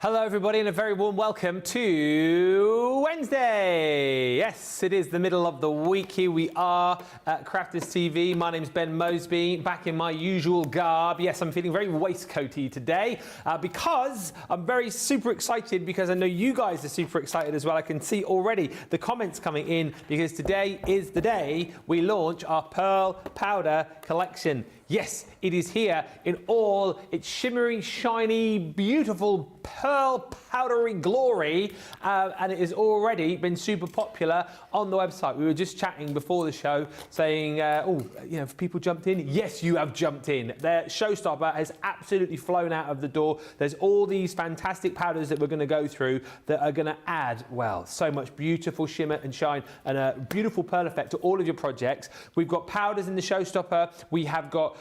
Hello everybody and a very warm welcome to Wednesday. Yes, it is the middle of the week. Here we are at Crafters TV. My name's Ben Moseby, back in my usual garb. Yes, I'm feeling very waistcoaty today because I'm super excited because I know you guys are super excited as well. I can see already the comments coming in because today is the day we launch our Pearl Powder collection. Yes, it is here in all its shimmering, shiny, beautiful pearl powdery glory, and it has already been super popular on the website. We were just chatting before the show saying, have people jumped in? Yes, you have jumped in. The showstopper has absolutely flown out of the door. There's all these fantastic powders that we're going to go through that are going to add, well, so much beautiful shimmer and shine and a beautiful pearl effect to all of your projects. We've got powders in the showstopper. We have got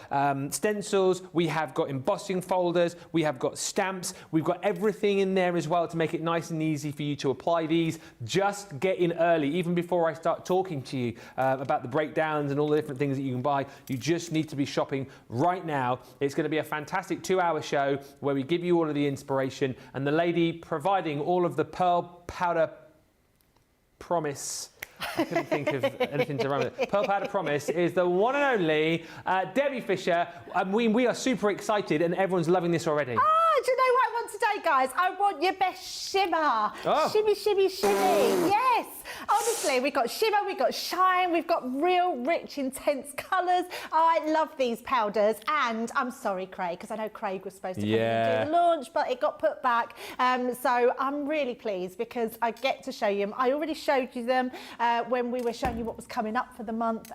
stencils, we have got embossing folders, we have got stamps, we've got everything in there as well to make it nice and easy for you to apply these. Just get in early, even before I start talking to you about the breakdowns and all the different things that you can buy. You just need to be shopping right now. It's going to be a fantastic 2-hour show where we give you all of the inspiration, and the lady providing all of the pearl powder promise. I couldn't think of anything to run with it. Pearl Powder Promise is the one and only Debbie Fisher. We are super excited and everyone's loving this already. Oh, do you know what I want today, guys? I want your best shimmer. Oh. Shimmy, shimmy, shimmy. Yes. Honestly, we've got shimmer, we've got shine, we've got real, rich, intense colours. Oh, I love these powders. And I'm sorry, Craig, because I know Craig was supposed to come and do the launch, but it got put back. So I'm really pleased because I get to show you them. I already showed you them when we were showing you what was coming up for the month,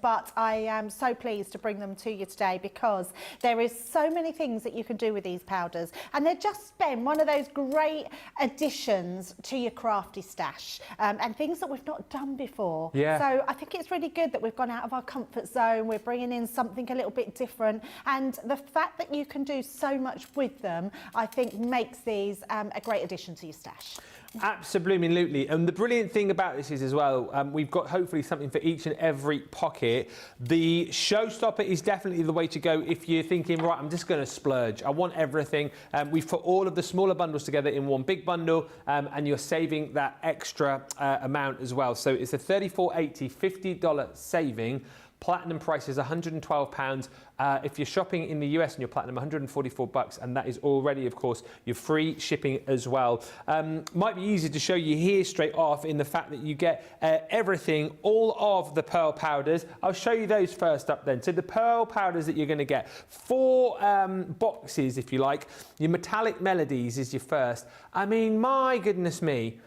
but I am so pleased to bring them to you today because there is so many things that you can do with these powders, and they're just been one of those great additions to your crafty stash, and things that we've not done before. Yeah. So I think it's really good that we've gone out of our comfort zone. We're bringing in something a little bit different, and the fact that you can do so much with them, I think makes these a great addition to your stash. Absolutely. And the brilliant thing about this is as well, we've got hopefully something for each and every pocket. The showstopper is definitely the way to go if you're thinking, right, I'm just going to splurge. I want everything. We've put all of the smaller bundles together in one big bundle, and you're saving that extra amount as well. So it's a $34.80, $50 saving. Platinum price is £112. If you're shopping in the US and you're platinum, $144, and that is already, of course, your free shipping as well. Might be easy to show you here straight off in the fact that you get everything, all of the pearl powders. I'll show you those first up then. So the pearl powders that you're going to get, 4 boxes, if you like. Your metallic melodies is your first. I mean, my goodness me.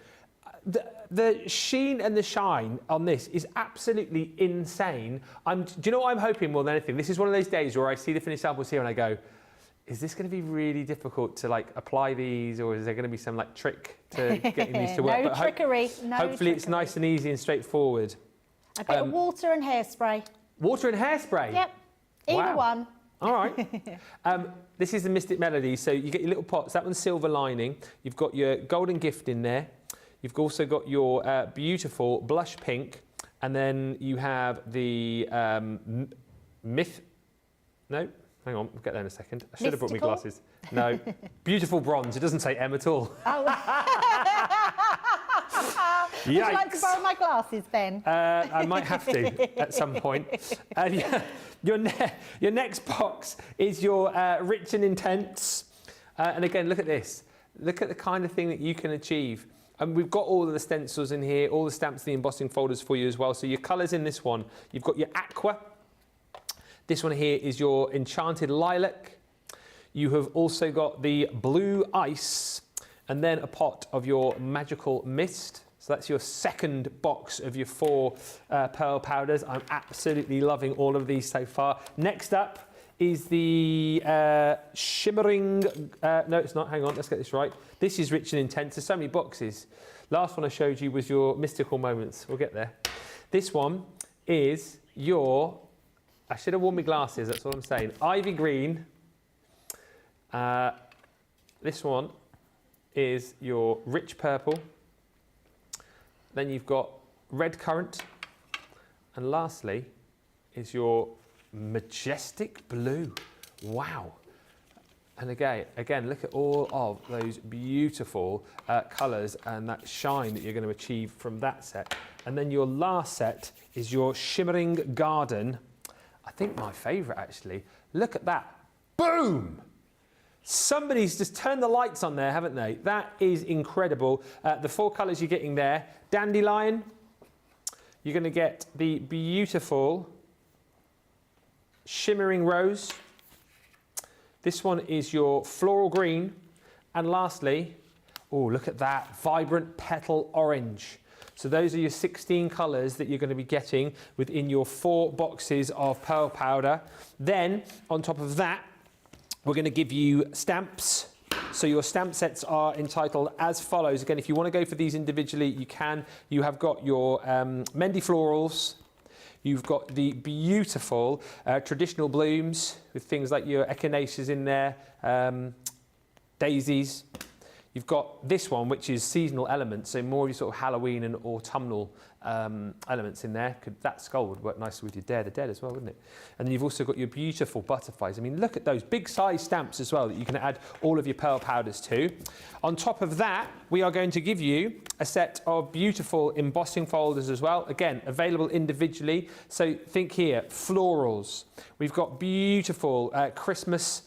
The sheen and the shine on this is absolutely insane. Do you know what I'm hoping more than anything? This is one of those days where I see the finished samples here and I go, is this going to be really difficult to apply these, or is there going to be some trick to getting these to work? No trickery. Hopefully it's nice and easy and straightforward. A bit of water and hairspray. Water and hairspray? Yep. Either one. All right. This is the Mystic Melody. So you get your little pots. That one's silver lining. You've got your golden gift in there. You've also got your beautiful blush pink, and then you have the myth. No, hang on, we'll get there in a second. I should have brought my glasses. No, beautiful bronze. It doesn't say M at all. Oh. Would you like to borrow my glasses, Ben? I might have to at some point. Your next box is your rich and intense. And again, look at this. Look at the kind of thing that you can achieve. And we've got all of the stencils in here, all the stamps, the embossing folders for you as well. So your colours in this one, you've got your aqua. This one here is your enchanted lilac. You have also got the blue ice, and then a pot of your magical mist. So that's your second box of your 4 pearl powders. I'm absolutely loving all of these so far. Next up is the shimmering, no it's not, hang on, let's get this right. This is rich and intense, there's so many boxes. Last one I showed you was your mystical moments, we'll get there. This one is your, I should have worn my glasses, that's all I'm saying. Ivy green. This one is your rich purple. Then you've got red currant. And lastly is your majestic blue. Wow. And again, look at all of those beautiful colours and that shine that you're going to achieve from that set. And then your last set is your Shimmering Garden. I think my favourite, actually. Look at that. Boom! Somebody's just turned the lights on there, haven't they? That is incredible. The 4 colours you're getting there. Dandelion. You're going to get the beautiful Shimmering Rose. This one is your Floral Green. And lastly, oh, look at that, Vibrant Petal Orange. So those are your 16 colours that you're going to be getting within your 4 boxes of pearl powder. Then, on top of that, we're going to give you stamps. So your stamp sets are entitled as follows. Again, if you want to go for these individually, you can. You have got your Mendy Florals. You've got the beautiful traditional blooms with things like your echinaceas in there, daisies. You've got this one, which is seasonal elements, so more of your sort of Halloween and autumnal elements in there. That skull would work nicely with your Dare the Dead as well, wouldn't it? And then you've also got your beautiful butterflies. I mean, look at those big size stamps as well that you can add all of your pearl powders to. On top of that, we are going to give you a set of beautiful embossing folders as well. Again, available individually. So think here, florals. We've got beautiful Christmas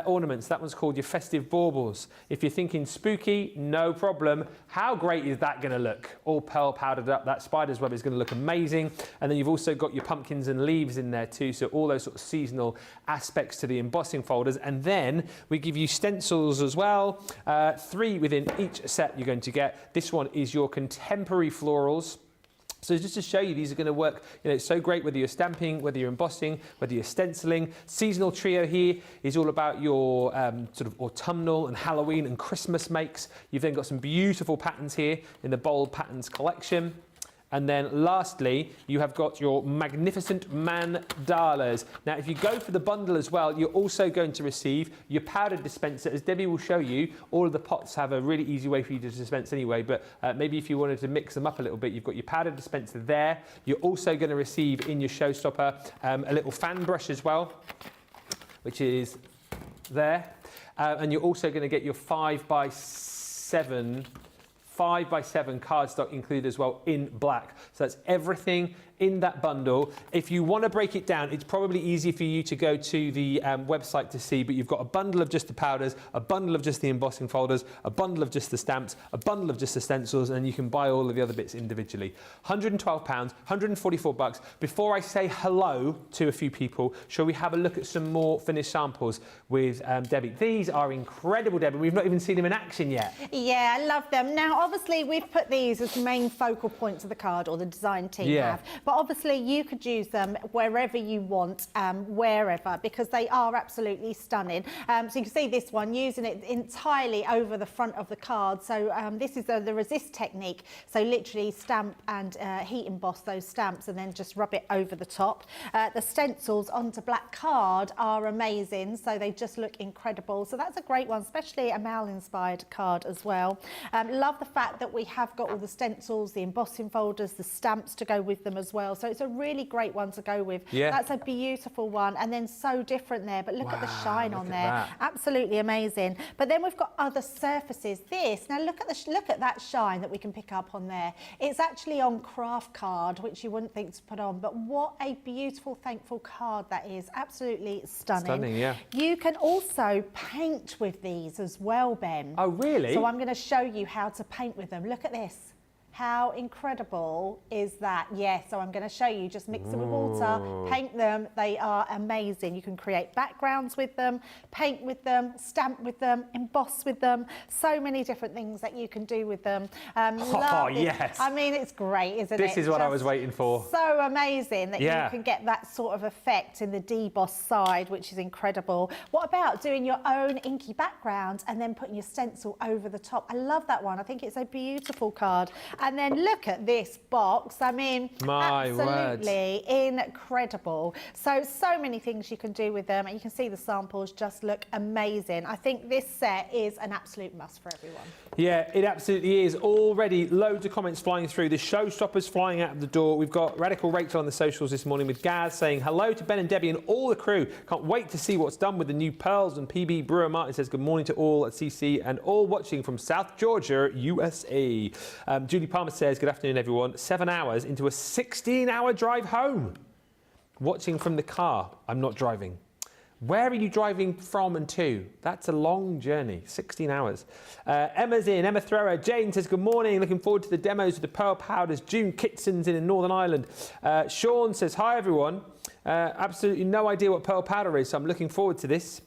ornaments. That one's called your Festive Baubles. If you're thinking spooky, no problem. How great is that going to look? All pearl powdered up. That spider's web is going to look amazing. And then you've also got your pumpkins and leaves in there too. So all those sort of seasonal aspects to the embossing folders. And then we give you stencils as well. 3 within each set you're going to get. This one is your Contemporary Florals. So just to show you, these are going to work, it's so great whether you're stamping, whether you're embossing, whether you're stenciling. Seasonal trio here is all about your sort of autumnal and Halloween and Christmas makes. You've then got some beautiful patterns here in the Bold Patterns collection. And then lastly, you have got your magnificent mandalas. Now, if you go for the bundle as well, you're also going to receive your powder dispenser. As Debbie will show you, all of the pots have a really easy way for you to dispense anyway, but maybe if you wanted to mix them up a little bit, you've got your powder dispenser there. You're also going to receive in your showstopper a little fan brush as well, which is there. And you're also going to get your 5x7 cardstock included as well in black. So that's everything in that bundle. If you want to break it down, it's probably easy for you to go to the website to see, but you've got a bundle of just the powders, a bundle of just the embossing folders, a bundle of just the stamps, a bundle of just the stencils, and you can buy all of the other bits individually. £112, 144 bucks. Before I say hello to a few people, shall we have a look at some more finished samples with Debbie? These are incredible, Debbie. We've not even seen them in action yet. Yeah, I love them. Now, obviously, we've put these as the main focal points of the card, or the design team have. But obviously, you could use them wherever you want, wherever, because they are absolutely stunning. So you can see this one, using it entirely over the front of the card. So this is the resist technique. So literally stamp and heat emboss those stamps and then just rub it over the top. The stencils onto black card are amazing. So they just look incredible. So that's a great one, especially a Mal-inspired card as well. Love the fact that we have got all the stencils, the embossing folders, the stamps to go with them as well. So it's a really great one to go with. Yeah. That's a beautiful one, and then so different there. But look at the shine on there. That. Absolutely amazing. But then we've got other surfaces. Now look at that shine that we can pick up on there. It's actually on craft card, which you wouldn't think to put on. But what a beautiful, thankful card that is. Absolutely stunning. Stunning, yeah. You can also paint with these as well, Ben. Oh, really? So I'm going to show you how to paint with them. Look at this. How incredible is that? Yes, so I'm going to show you. Just mix them with water, paint them. They are amazing. You can create backgrounds with them, paint with them, stamp with them, emboss with them. So many different things that you can do with them. Yes. I mean, it's great, isn't it? This is what I was waiting for. So amazing that you can get that sort of effect in the deboss side, which is incredible. What about doing your own inky background and then putting your stencil over the top? I love that one. I think it's a beautiful card. And then look at this box. I mean, My absolutely incredible. So many things you can do with them, and you can see the samples just look amazing. I think this set is an absolute must for everyone. Yeah, it absolutely is. Already loads of comments flying through. The showstoppers flying out of the door. We've got Radical Rachel on the socials this morning with Gaz saying hello to Ben and Debbie and all the crew. Can't wait to see what's done with the new pearls. And PB Brewer Martin says good morning to all at CC and all watching from South Georgia, USA. Julie Palmer says good afternoon, everyone. 7 hours into a 16-hour drive home. Watching from the car. I'm not driving. Where are you driving from and to? That's a long journey, 16 hours. Emma's in, Emma Thrower. Jane says, good morning, looking forward to the demos of the pearl powders. June Kitson's in Northern Ireland. Sean says, hi everyone. Absolutely no idea what pearl powder is, so I'm looking forward to this.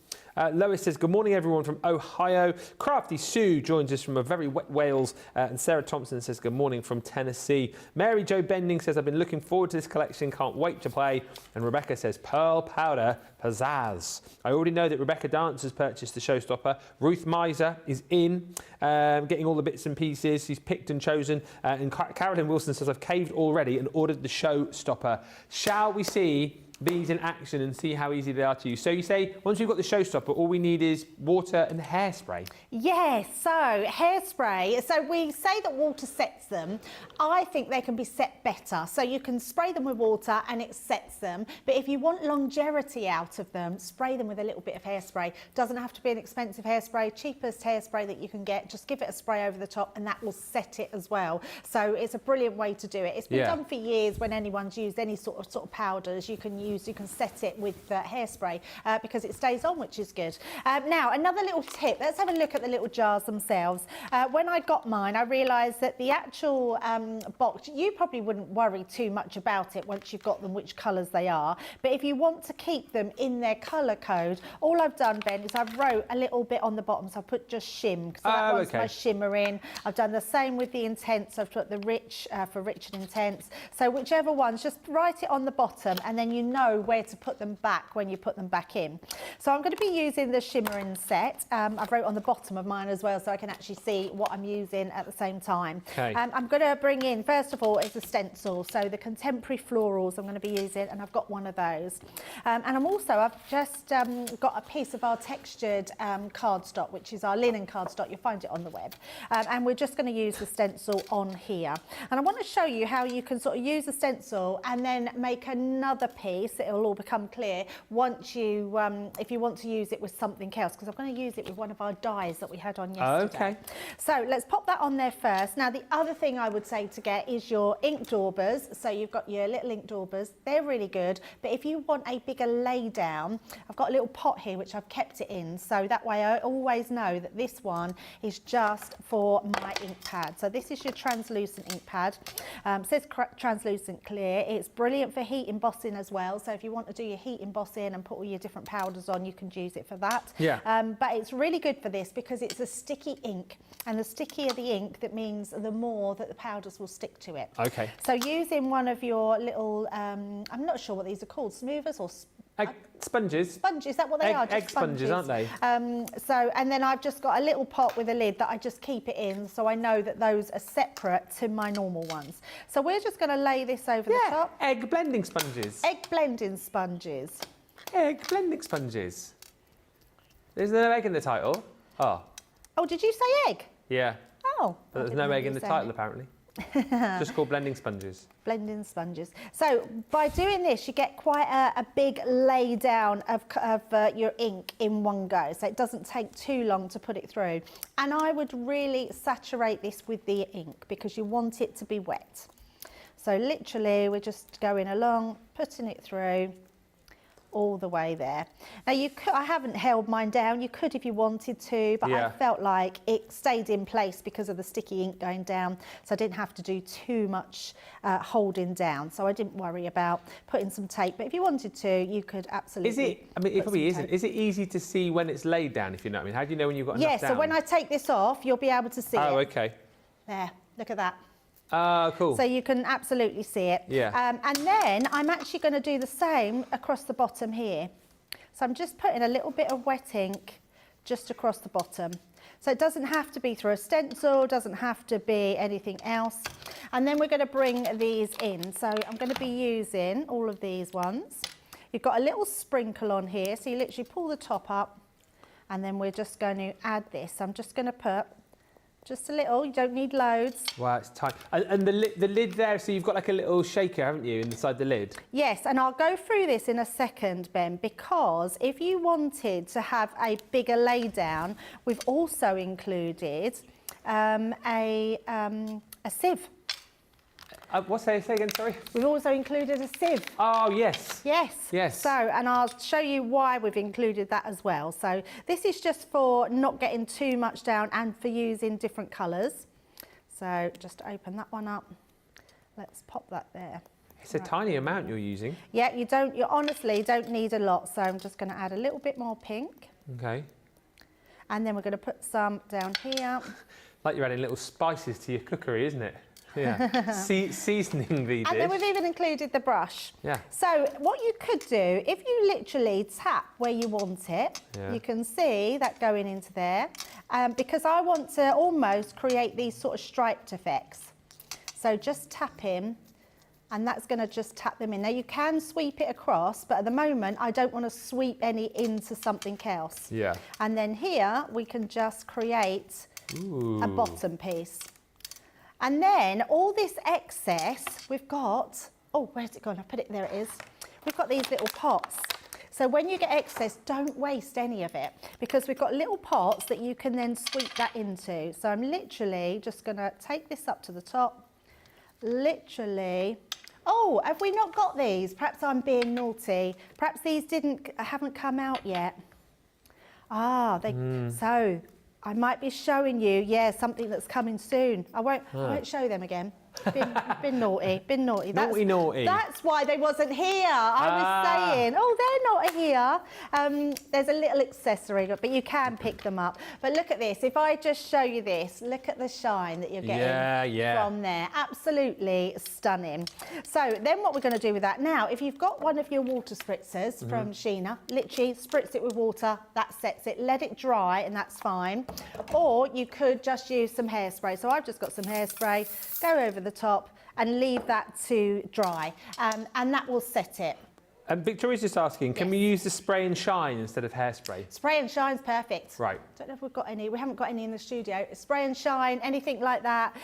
Lois says, good morning everyone from Ohio. Crafty Sue joins us from a very wet Wales. And Sarah Thompson says, good morning from Tennessee. Mary Jo Bending says, I've been looking forward to this collection, can't wait to play. And Rebecca says, pearl powder pizzazz. I already know that Rebecca Dance has purchased the showstopper. Ruth Miser is in, getting all the bits and pieces. She's picked and chosen. And Carolyn Wilson says, I've caved already and ordered the showstopper. Shall we see these in action and see how easy they are to use? So you say once we've got the showstopper, all we need is water and hairspray. Yes, so hairspray. So we say that water sets them. I think they can be set better. So you can spray them with water and it sets them. But if you want longevity out of them, spray them with a little bit of hairspray. Doesn't have to be an expensive hairspray. Cheapest hairspray that you can get. Just give it a spray over the top and that will set it as well. So it's a brilliant way to do it. It's been done for years when anyone's used any sort of powders. You can set it with hairspray because it stays on, which is good. Now, another little tip. Let's have a look at the little jars themselves. When I got mine, I realised that the actual box, you probably wouldn't worry too much about it once you've got them, which colours they are. But if you want to keep them in their colour code, all I've done, Ben, is I've wrote a little bit on the bottom. So I put just shim, because that one's my shimmering. I've done the same with the intense. I've put the rich for rich and intense. So whichever ones, just write it on the bottom, and then you know where to put them back when you put them back in. So I'm going to be using the shimmering set. I've wrote on the bottom of mine as well, so I can actually see what I'm using at the same time. Okay. I'm going to bring in, first of all, is a stencil. So the contemporary florals I'm going to be using, and I've got one of those. And I've just got a piece of our textured cardstock, which is our linen cardstock. You'll find it on the web. And we're just going to use the stencil on here. And I want to show you how you can sort of use the stencil and then make another piece. It'll all become clear once you, if you want to use it with something else, because I'm going to use it with one of our dies that we had on yesterday. Okay. So let's pop that on there first. Now, the other thing I would say to get is your ink daubers. So you've got your little ink daubers. They're really good. But if you want a bigger lay down, I've got a little pot here which I've kept it in. So that way I always know that this one is just for my ink pad. So this is your translucent ink pad. It says translucent clear. It's brilliant for heat embossing as well. So if you want to do your heat embossing and put all your different powders on, you can use it for that. Yeah. But it's really good for this because it's a sticky ink, and the stickier the ink, that means the more that the powders will stick to it. Okay. So using one of your little, I'm not sure what these are called, smoothers or sponges. Sponges, is that what they are? Just egg sponges, aren't they? And then I've just got a little pot with a lid that I just keep it in, so I know that those are separate to my normal ones. So we're just going to lay this over the top. Egg blending sponges. Egg blending sponges. Egg blending sponges. There's no egg in the title. Oh. Oh, did you say egg? Yeah. Oh. But there's no egg in the title, apparently. Just called blending sponges. Blending sponges. So by doing this, you get quite a big lay down of your ink in one go. So it doesn't take too long to put it through. And I would really saturate this with the ink because you want it to be wet. So literally we're just going along, putting it through all the way there. Now I haven't held mine down. You could if you wanted to, but I felt like it stayed in place because of the sticky ink going down, so I didn't have to do too much holding down. So I didn't worry about putting some tape. But if you wanted to, you could absolutely. Is it? I mean, it probably isn't. Is it easy to see when it's laid down? If you know what I mean, how do you know when you've got enough down? So when I take this off, you'll be able to see it. Oh, okay. There. Look at that. Oh, cool. So you can absolutely see it. Yeah. And then I'm actually going to do the same across the bottom here. So I'm just putting a little bit of wet ink just across the bottom. So it doesn't have to be through a stencil, doesn't have to be anything else. And then we're going to bring these in. So I'm going to be using all of these ones. You've got a little sprinkle on here, so you literally pull the top up, and then we're just going to add this. I'm just going to put just a little, you don't need loads. Wow, it's tight. And the lid there, so you've got like a little shaker, haven't you, inside the lid? Yes, and I'll go through this in a second, Ben, because if you wanted to have a bigger lay down, we've also included a sieve. What's that? Say again, sorry? We've also included a sieve. Oh, yes. Yes. Yes. So, and I'll show you why we've included that as well. So this is just for not getting too much down and for using different colours. So just open that one up. Let's pop that there. It's a tiny amount you're using. Yeah, you honestly don't need a lot. So I'm just going to add a little bit more pink. Okay. And then we're going to put some down here. Like you're adding little spices to your cookery, isn't it? Yeah. Seasoning the dish. And then we've even included the brush. Yeah. So what you could do, if you literally tap where you want it, yeah. you can see that going into there. Because I want to almost create these sort of striped effects. So just tap in, and that's going to just tap them in. Now you can sweep it across, but at the moment I don't want to sweep any into something else. Yeah. And then here we can just create a Ooh. bottom piece. And then all this excess, we've got, oh, where's it gone? I put it, there it is. We've got these little pots. So when you get excess, don't waste any of it, because we've got little pots that you can then sweep that into. So I'm literally just gonna take this up to the top, literally. Oh, have we not got these? Perhaps I'm being naughty. Perhaps these haven't come out yet. Ah, so I might be showing you, yeah, something that's coming soon. I won't show them again. Been naughty, been naughty. Naughty. That's why they wasn't here. I was saying, oh, they're not here. There's a little accessory, but you can pick them up. But look at this. If I just show you this, look at the shine that you're getting from there. Absolutely stunning. So then what we're going to do with that now, if you've got one of your water spritzers from Sheena, literally spritz it with water, that sets it, let it dry, and that's fine. Or you could just use some hairspray. So I've just got some hairspray, go over the top and leave that to dry, and that will set it. And Victoria's just asking, can we use the spray and shine instead of hairspray? Spray and shine's perfect. Right. Don't know if we've got any. We haven't got any in the studio. Spray and shine, anything like that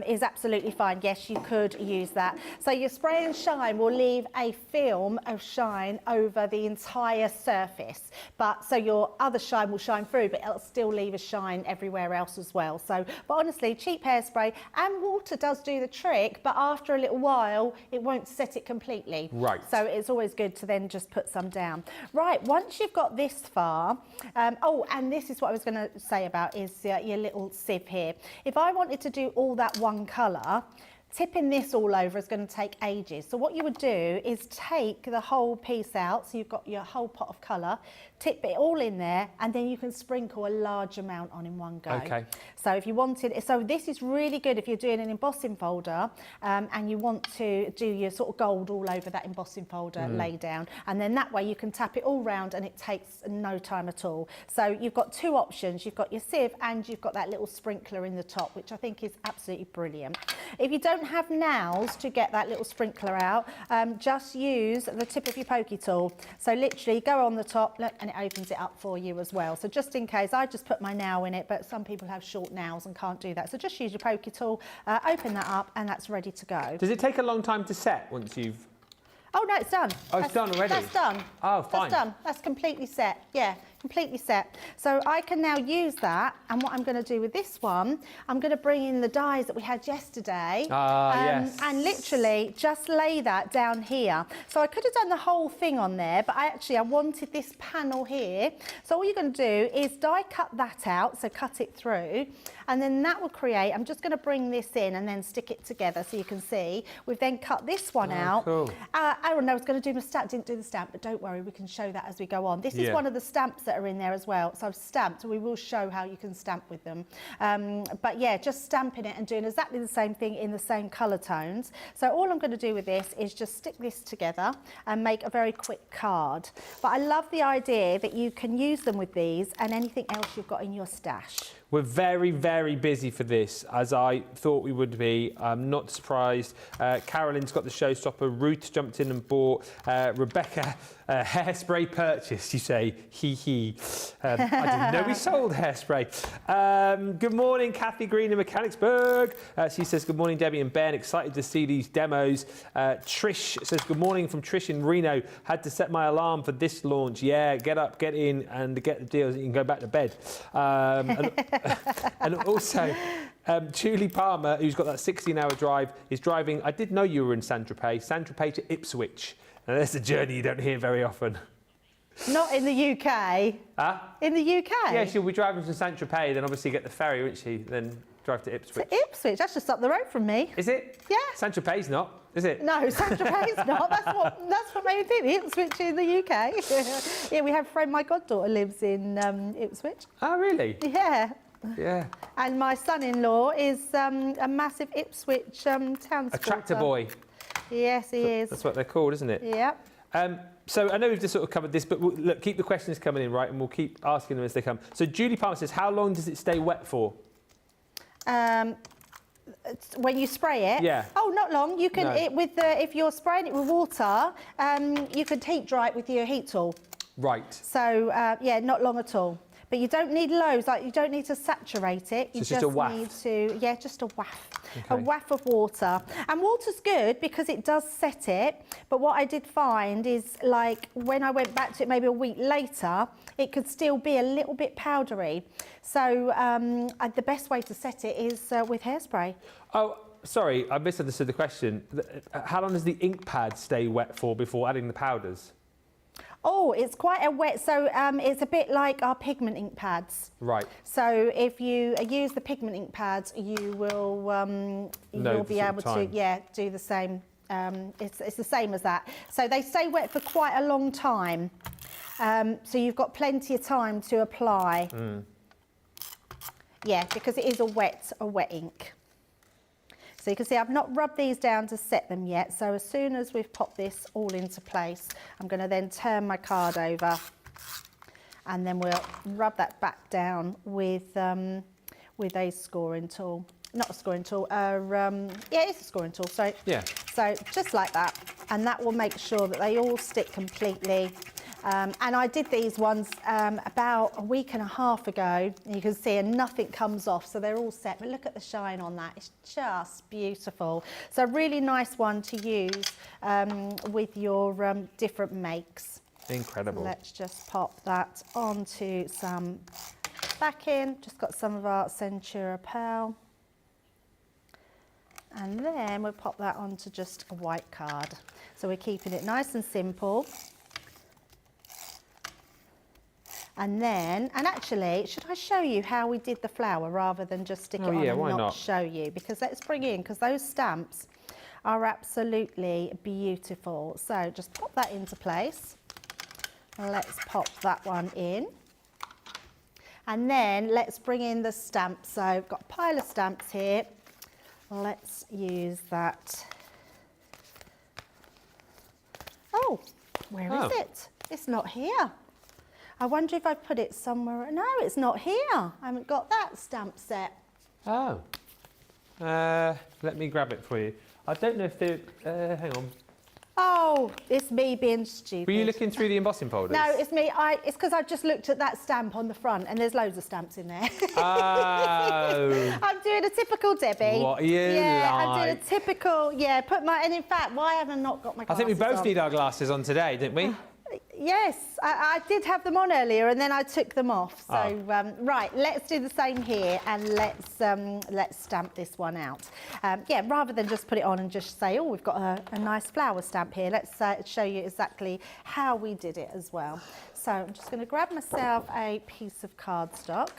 is absolutely fine. Yes, you could use that. So your spray and shine will leave a film of shine over the entire surface. So your other shine will shine through, but it'll still leave a shine everywhere else as well. So, but honestly, cheap hairspray and water does do the trick, but after a little while, it won't set it completely. Right. So it's always good to then just put some down. Right, once you've got this far, oh, and this is what I was going to say about is your little sieve here. If I wanted to do all that one colour, tipping this all over is going to take ages. So what you would do is take the whole piece out, so you've got your whole pot of colour, tip it all in there, and then you can sprinkle a large amount on in one go. Okay. So if you wanted, so this is really good if you're doing an embossing folder and you want to do your sort of gold all over that embossing folder lay down, and then that way you can tap it all round and it takes no time at all. So you've got two options. You've got your sieve and you've got that little sprinkler in the top, which I think is absolutely brilliant. If you don't have nails to get that little sprinkler out, just use the tip of your pokey tool. So literally go on the top, look, and it opens it up for you as well. So just in case, I just put my nail in it, but some people have short nails and can't do that. So just use your pokey tool, open that up, and that's ready to go. Does it take a long time to set once you've... Oh no, it's done. Oh, it's done already? That's done. Oh, fine. That's done. That's completely set. Yeah, completely set. So I can now use that, and what I'm going to do with this one, I'm going to bring in the dies that we had yesterday. Yes. And literally just lay that down here. So I could have done the whole thing on there, but I wanted this panel here. So all you're going to do is die cut that out, so cut it through, and then that will create, I'm just going to bring this in and then stick it together so you can see. We've then cut this one out. Cool. Aaron, I was going to do my stamp, didn't do the stamp, but don't worry, we can show that as we go on. This is one of the stamps that are in there as well. So I've stamped, we will show how you can stamp with them. But yeah, just stamping it and doing exactly the same thing in the same colour tones. So all I'm going to do with this is just stick this together and make a very quick card. But I love the idea that you can use them with these and anything else you've got in your stash. We're very, very busy for this, as I thought we would be. I'm not surprised. Carolyn's got the showstopper. Ruth jumped in and bought. Rebecca, hairspray purchase, you say. Hee hee. I didn't know we sold hairspray. Good morning, Kathy Green in Mechanicsburg. She says, good morning, Debbie and Ben. Excited to see these demos. Trish says, good morning from Trish in Reno. Had to set my alarm for this launch. Yeah, get up, get in, and get the deals. You can go back to bed. And also, Julie Palmer, who's got that 16-hour drive, is driving. I did know you were in Saint-Tropez to Ipswich. Now, that's a journey you don't hear very often. Not in the UK. Huh? In the UK? Yeah, she'll be driving from Saint-Tropez, then obviously get the ferry, won't she? Then drive to Ipswich. To Ipswich? That's just up the road from me. Is it? Yeah. Saint-Tropez's not, is it? No, Saint-Tropez's not. That's what made me think Ipswich in the UK. Yeah, we have a friend, my goddaughter lives in Ipswich. Oh, really? Yeah. Yeah. And my son-in-law is a massive Ipswich town A tractor boy. Yes, he is. That's what they're called, isn't it? Yeah. So I know we've just sort of covered this, but look, keep the questions coming in, right? And we'll keep asking them as they come. So Julie Palmer says, how long does it stay wet for? When you spray it? Yeah. Oh, not long. You can, No. if you're spraying it with water, you could heat dry it with your heat tool. Right. So, yeah, not long at all. But you don't need loads, like you don't need to saturate it. You just a waft. need to, yeah, just a waft. Okay. A waft of water. And water's good because it does set it. But what I did find is, like, when I went back to it maybe a week later, it could still be a little bit powdery. So the best way to set it is with hairspray. Oh, sorry, I misunderstood the question. How long does the ink pad stay wet for before adding the powders? Oh, it's quite a wet, so it's a bit like our pigment ink pads. Right. So if you use the pigment ink pads, you will you'll be able to do the same. It's the same as that. So they stay wet for quite a long time. So you've got plenty of time to apply. Mm. Yeah, because it is a wet ink. So you can see I've not rubbed these down to set them yet. So as soon as we've popped this all into place, I'm going to then turn my card over and then we'll rub that back down with a scoring tool. Not a scoring tool, yeah, it's a scoring tool. So, yeah. So just like that. And that will make sure that they all stick completely. And I did these ones about a week and a half ago. You can see, and nothing comes off, so they're all set. But look at the shine on that; it's just beautiful. So a really nice one to use with your different makes. Incredible. So let's just pop that onto some backing. Just got some of our Centura Pearl, and then we'll pop that onto just a white card. So we're keeping it nice and simple. And then, and actually, should I show you how we did the flower rather than just stick it on and not show you? Because let's bring in, because those stamps are absolutely beautiful. So just pop that into place. Let's pop that one in. And then let's bring in the stamps. So I've got a pile of stamps here. Let's use that. Oh, where is it? It's not here. I wonder if I put it somewhere. No, it's not here. I haven't got that stamp set. Oh. Let me grab it for you. I don't know if they're... hang on. Oh, it's me being stupid. Were you looking through the embossing folders? No, it's me. It's because I just looked at that stamp on the front and there's loads of stamps in there. Oh. I'm doing a typical Debbie. What are you I'm doing a typical, and in fact, why have I not got my glasses I think we both on? need our glasses on today, didn't we? Yes, I did have them on earlier and then I took them off. So, right, let's do the same here and let's stamp this one out. Yeah, rather than just put it on and just say, oh, we've got a nice flower stamp here. Let's show you exactly how we did it as well. So I'm just going to grab myself a piece of cardstock.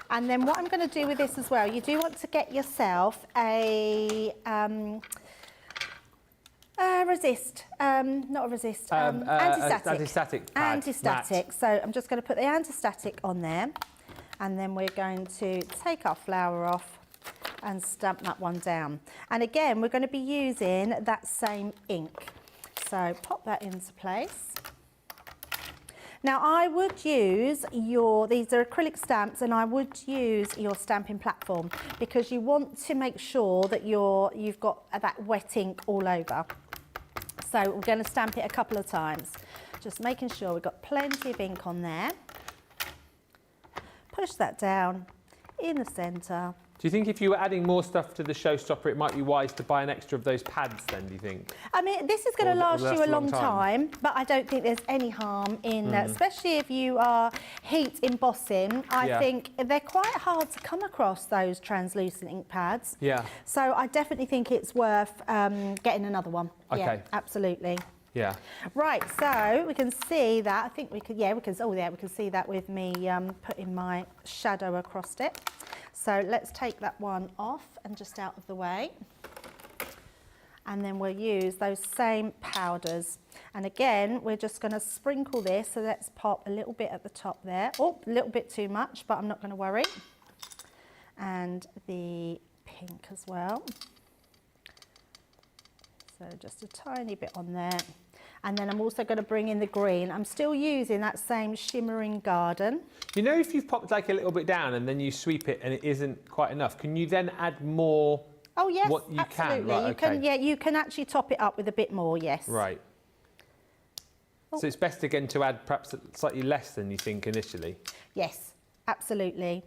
And then what I'm going to do with this as well, you do want to get yourself a... antistatic pad. Antistatic. So I'm just going to put the antistatic on there and then we're going to take our flower off and stamp that one down. And again, we're going to be using that same ink. So pop that into place. Now I would use these are acrylic stamps, and I would use your stamping platform because you want to make sure that you've got that wet ink all over. So we're going to stamp it a couple of times, just making sure we've got plenty of ink on there. Push that down in the centre. Do you think if you were adding more stuff to the showstopper, it might be wise to buy an extra of those pads then, do you think? I mean, this is going to last you a long time, but I don't think there's any harm in, especially if you are heat embossing, I think they're quite hard to come across, those translucent ink pads. Yeah. So I definitely think it's worth getting another one. Okay. Yeah, absolutely. Yeah. Right, so we can see that, I think we could, we can see that with me putting my shadow across it. So let's take that one off and just out of the way. And then we'll use those same powders. And again, we're just going to sprinkle this. So let's pop a little bit at the top there. Oh, a little bit too much, but I'm not going to worry. And the pink as well. So just a tiny bit on there. And then I'm also going to bring in the green. I'm still using that same shimmering garden. You know, if you've popped like a little bit down and then you sweep it and it isn't quite enough, can you then add more? Oh yes, what you absolutely. Can? Right, okay. You can actually top it up with a bit more, yes. Right. Oh. So it's best again to add perhaps slightly less than you think initially? Yes, absolutely.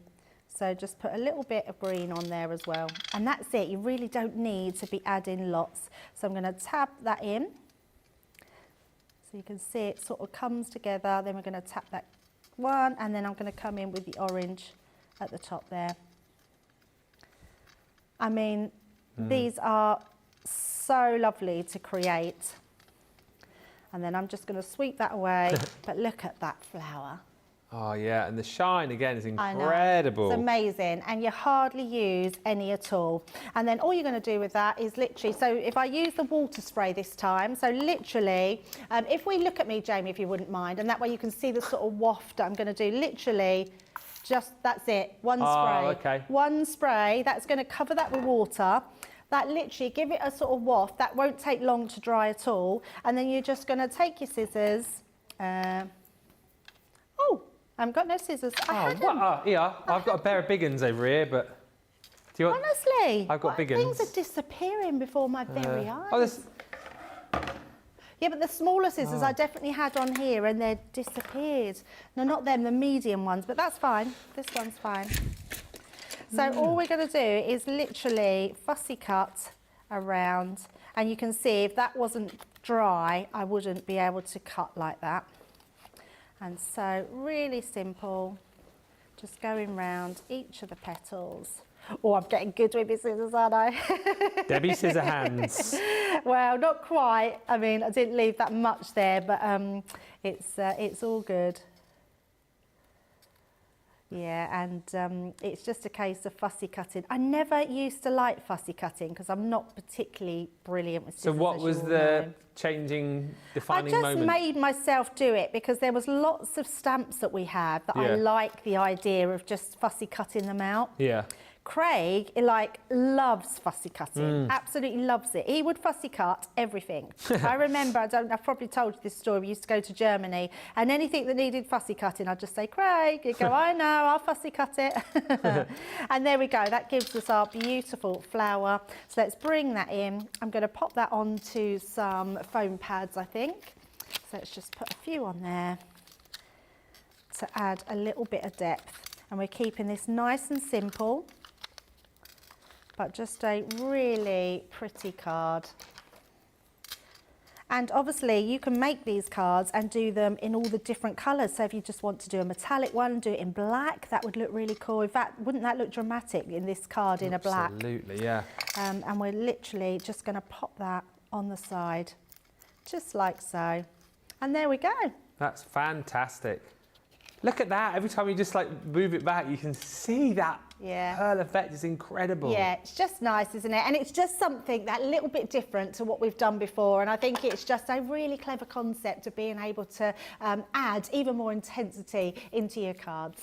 So just put a little bit of green on there as well. And that's it, you really don't need to be adding lots. So I'm going to tap that in. So you can see it sort of comes together, then we're going to tap that one, and then I'm going to come in with the orange at the top there. I mean, these are so lovely to create. And then I'm just going to sweep that away, but look at that flower. Oh yeah, and the shine again is incredible. It's amazing, and you hardly use any at all. And then all you're going to do with that is literally, so if I use the water spray this time, so literally, if we look at me, Jamie, if you wouldn't mind, and that way you can see the sort of waft that I'm going to do, literally, just, that's it, one spray. Okay. One spray, that's going to cover that with water. That literally, give it a sort of waft, that won't take long to dry at all. And then you're just going to take your scissors, I've got no scissors. Yeah, I've got a pair of big ones over here, but do you want? Honestly, I've got big ones. Things are disappearing before my very eyes. Yeah, but the smaller scissors I definitely had on here, and they're disappeared. No, not them, the medium ones, but that's fine. This one's fine. So all we're going to do is literally fussy cut around, and you can see if that wasn't dry, I wouldn't be able to cut like that. And so really simple, just going round each of the petals. Oh, I'm getting good with my scissors, aren't I? Debbie scissor hands. Well, not quite. I mean, I didn't leave that much there, but it's all good. Yeah, and it's just a case of fussy cutting. I never used to like fussy cutting because I'm not particularly brilliant with scissors. So what was the defining moment? I just made myself do it because there was lots of stamps that we had that I like the idea of just fussy cutting them out. Yeah. Craig, loves fussy cutting, absolutely loves it. He would fussy cut everything. I remember, I've probably told you this story, we used to go to Germany, and anything that needed fussy cutting, I'd just say, Craig, he'd go, I know, I'll fussy cut it. And there we go, that gives us our beautiful flower. So let's bring that in. I'm going to pop that onto some foam pads, I think. So let's just put a few on there to add a little bit of depth. And we're keeping this nice and simple, but just a really pretty card. And obviously you can make these cards and do them in all the different colours. So if you just want to do a metallic one, do it in black, that would look really cool. In fact, wouldn't that look dramatic in this card in a black? Absolutely, yeah. And we're literally just going to pop that on the side, just like so. And there we go. That's fantastic. Look at that, every time you just move it back, you can see that pearl effect is incredible. Yeah, it's just nice, isn't it? And it's just something that little bit different to what we've done before. And I think it's just a really clever concept of being able to add even more intensity into your cards.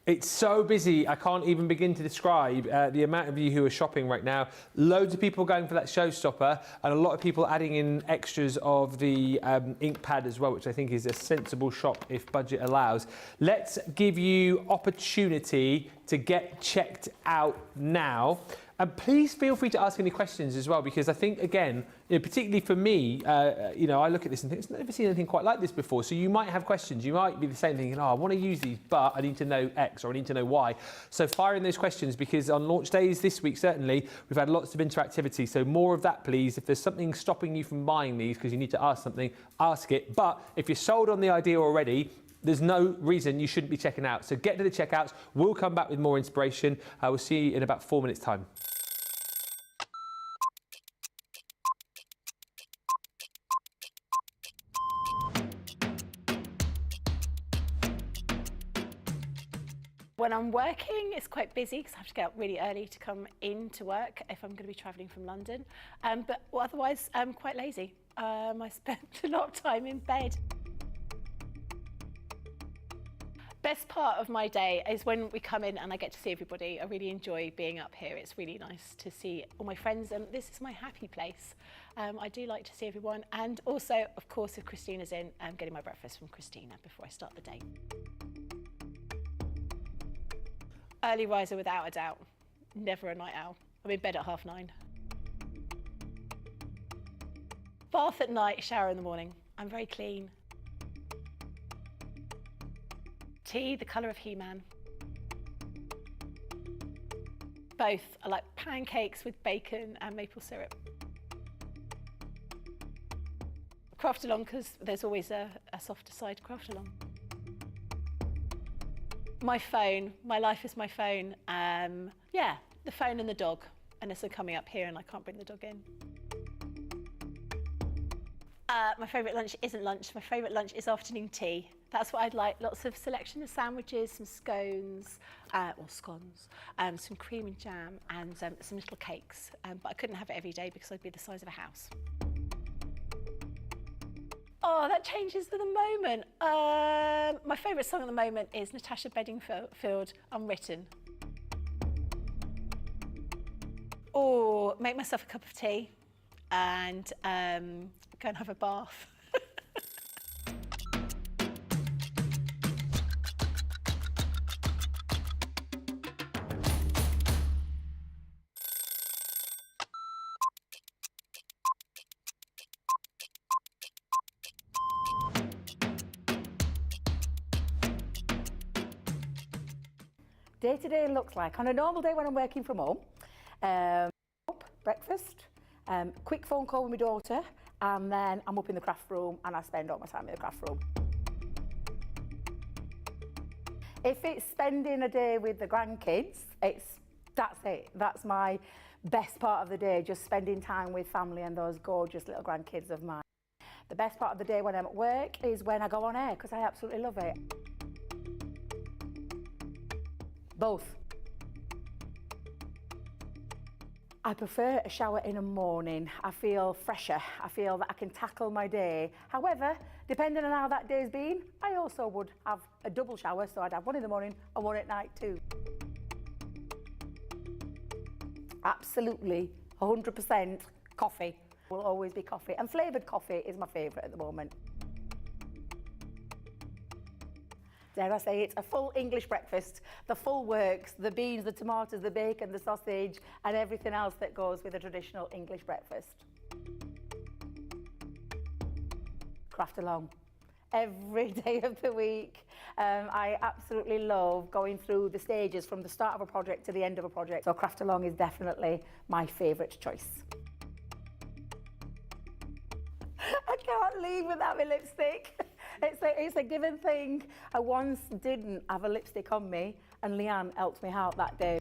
It's so busy, I can't even begin to describe the amount of you who are shopping right now. Loads of people going for that showstopper, and a lot of people adding in extras of the ink pad as well, which I think is a sensible shop if budget allows. Let's give you opportunity to get checked out now. And please feel free to ask any questions as well, because I think, again, particularly for me, I look at this and think, I've never seen anything quite like this before. So you might have questions. You might be the same thinking, I want to use these, but I need to know X or I need to know Y. So fire in those questions, because on launch days this week, certainly, we've had lots of interactivity. So more of that, please. If there's something stopping you from buying these because you need to ask something, ask it. But if you're sold on the idea already, there's no reason you shouldn't be checking out. So get to the checkouts. We'll come back with more inspiration. We'll see you in about 4 minutes' time. When I'm working, it's quite busy because I have to get up really early to come into work if I'm going to be travelling from London. But otherwise, I'm quite lazy. I spend a lot of time in bed. Best part of my day is when we come in and I get to see everybody. I really enjoy being up here. It's really nice to see all my friends, and this is my happy place. I do like to see everyone, and also, of course, if Christina's in, I'm getting my breakfast from Christina before I start the day. Early riser without a doubt, never a night owl. I'm in bed at 9:30. Bath at night, shower in the morning. I'm very clean. Tea, the colour of He-Man. Both. I like pancakes with bacon and maple syrup. Craft along, because there's always a softer side to craft along. My phone, my life is my phone. Yeah, the phone and the dog, unless I'm coming up here and I can't bring the dog in. My favourite lunch isn't lunch. My favourite lunch is afternoon tea. That's what I'd like. Lots of selection of sandwiches, some scones, or scones, some cream and jam, and some little cakes. But I couldn't have it every day because I'd be the size of a house. Oh, that changes to the moment. My favourite song at the moment is Natasha Bedingfield, Unwritten. Or make myself a cup of tea and go and have a bath. Day-to-day looks like, on a normal day when I'm working from home, breakfast, quick phone call with my daughter, and then I'm up in the craft room and I spend all my time in the craft room. If it's spending a day with the grandkids, that's it. That's my best part of the day, just spending time with family and those gorgeous little grandkids of mine. The best part of the day when I'm at work is when I go on air, because I absolutely love it. Both. I prefer a shower in the morning. I feel fresher. I feel that I can tackle my day. However, depending on how that day's been, I also would have a double shower, so I'd have one in the morning and one at night too. Absolutely, 100% coffee. Will always be coffee, and flavoured coffee is my favourite at the moment. Dare I say, it's a full English breakfast, the full works, the beans, the tomatoes, the bacon, the sausage, and everything else that goes with a traditional English breakfast. Craft along. Every day of the week. I absolutely love going through the stages from the start of a project to the end of a project. So craft along is definitely my favourite choice. I can't leave without my lipstick. It's a given thing. I once didn't have a lipstick on me, and Leanne helped me out that day.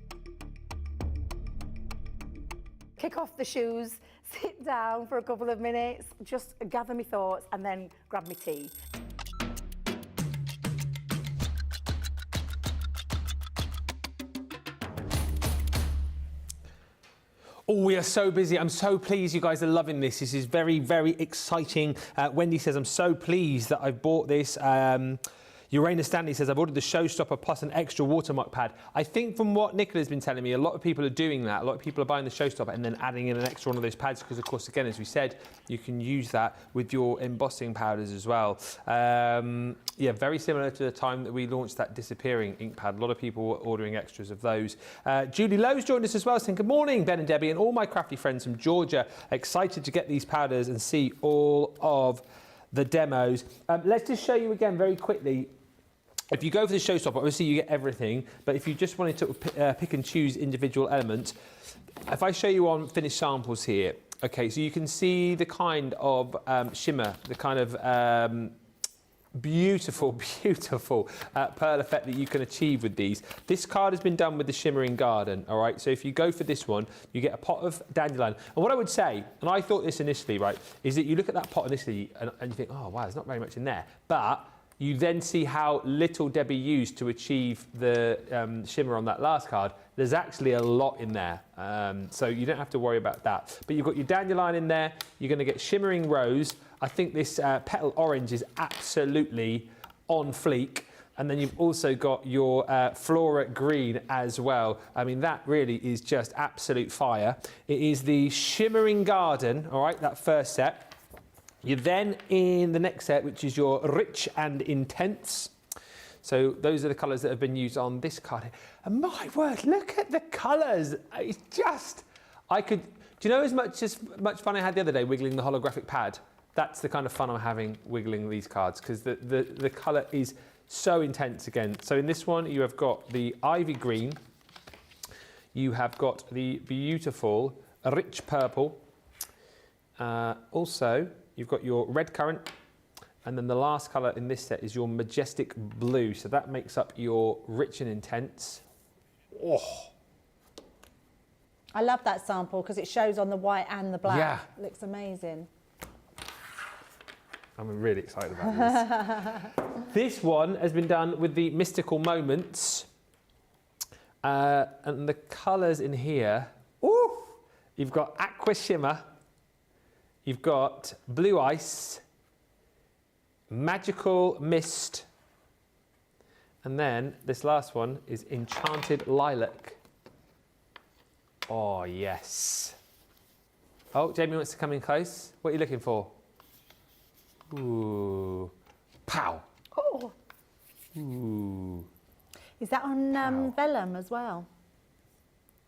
Kick off the shoes, sit down for a couple of minutes, just gather my thoughts, and then grab my tea. Oh, we are so busy. I'm so pleased you guys are loving this. This is very, very exciting. Wendy says, I'm so pleased that I've bought this. Urana Stanley says, I've ordered the showstopper plus an extra watermark pad. I think from what Nicola's been telling me, a lot of people are doing that. A lot of people are buying the showstopper and then adding in an extra one of those pads because, of course, again, as we said, you can use that with your embossing powders as well. Yeah, very similar to the time that we launched that disappearing ink pad. A lot of people were ordering extras of those. Julie Lowe's joined us as well, saying, good morning, Ben and Debbie and all my crafty friends from Georgia. Excited to get these powders and see all of the demos. Let's just show you again very quickly. If you go for the showstopper, obviously you get everything, but if you just wanted to pick and choose individual elements, if I show you on finished samples here, okay, so you can see the kind of shimmer, the kind of beautiful, beautiful pearl effect that you can achieve with these. This card has been done with the Shimmering Garden, all right? So if you go for this one, you get a pot of dandelion. And what I would say, and I thought this initially, right, is that you look at that pot initially and you think, oh, wow, there's not very much in there. But you then see how little Debbie used to achieve the shimmer on that last card. There's actually a lot in there, so you don't have to worry about that. But you've got your dandelion in there, you're going to get shimmering rose. I think this petal orange is absolutely on fleek. And then you've also got your flora green as well. I mean, that really is just absolute fire. It is the Shimmering Garden, all right, that first set. You're then in the next set, which is your Rich and Intense. So those are the colours that have been used on this card. And my word, look at the colours. It's just, do you know as much fun I had the other day wiggling the holographic pad? That's the kind of fun I'm having wiggling these cards because the colour is so intense again. So in this one, you have got the Ivy Green. You have got the beautiful Rich Purple. Also, you've got your Red Currant, and then the last colour in this set is your Majestic Blue. So that makes up your Rich and Intense. Oh. I love that sample because it shows on the white and the black. Yeah. It looks amazing. I'm really excited about this. This one has been done with the Mystical Moments. And the colours in here, ooh, you've got Aqua Shimmer, you've got Blue Ice, Magical Mist, and then this last one is Enchanted Lilac. Oh, yes. Oh, Jamie wants to come in close. What are you looking for? Ooh. Pow. Oh. Ooh. Is that on vellum as well?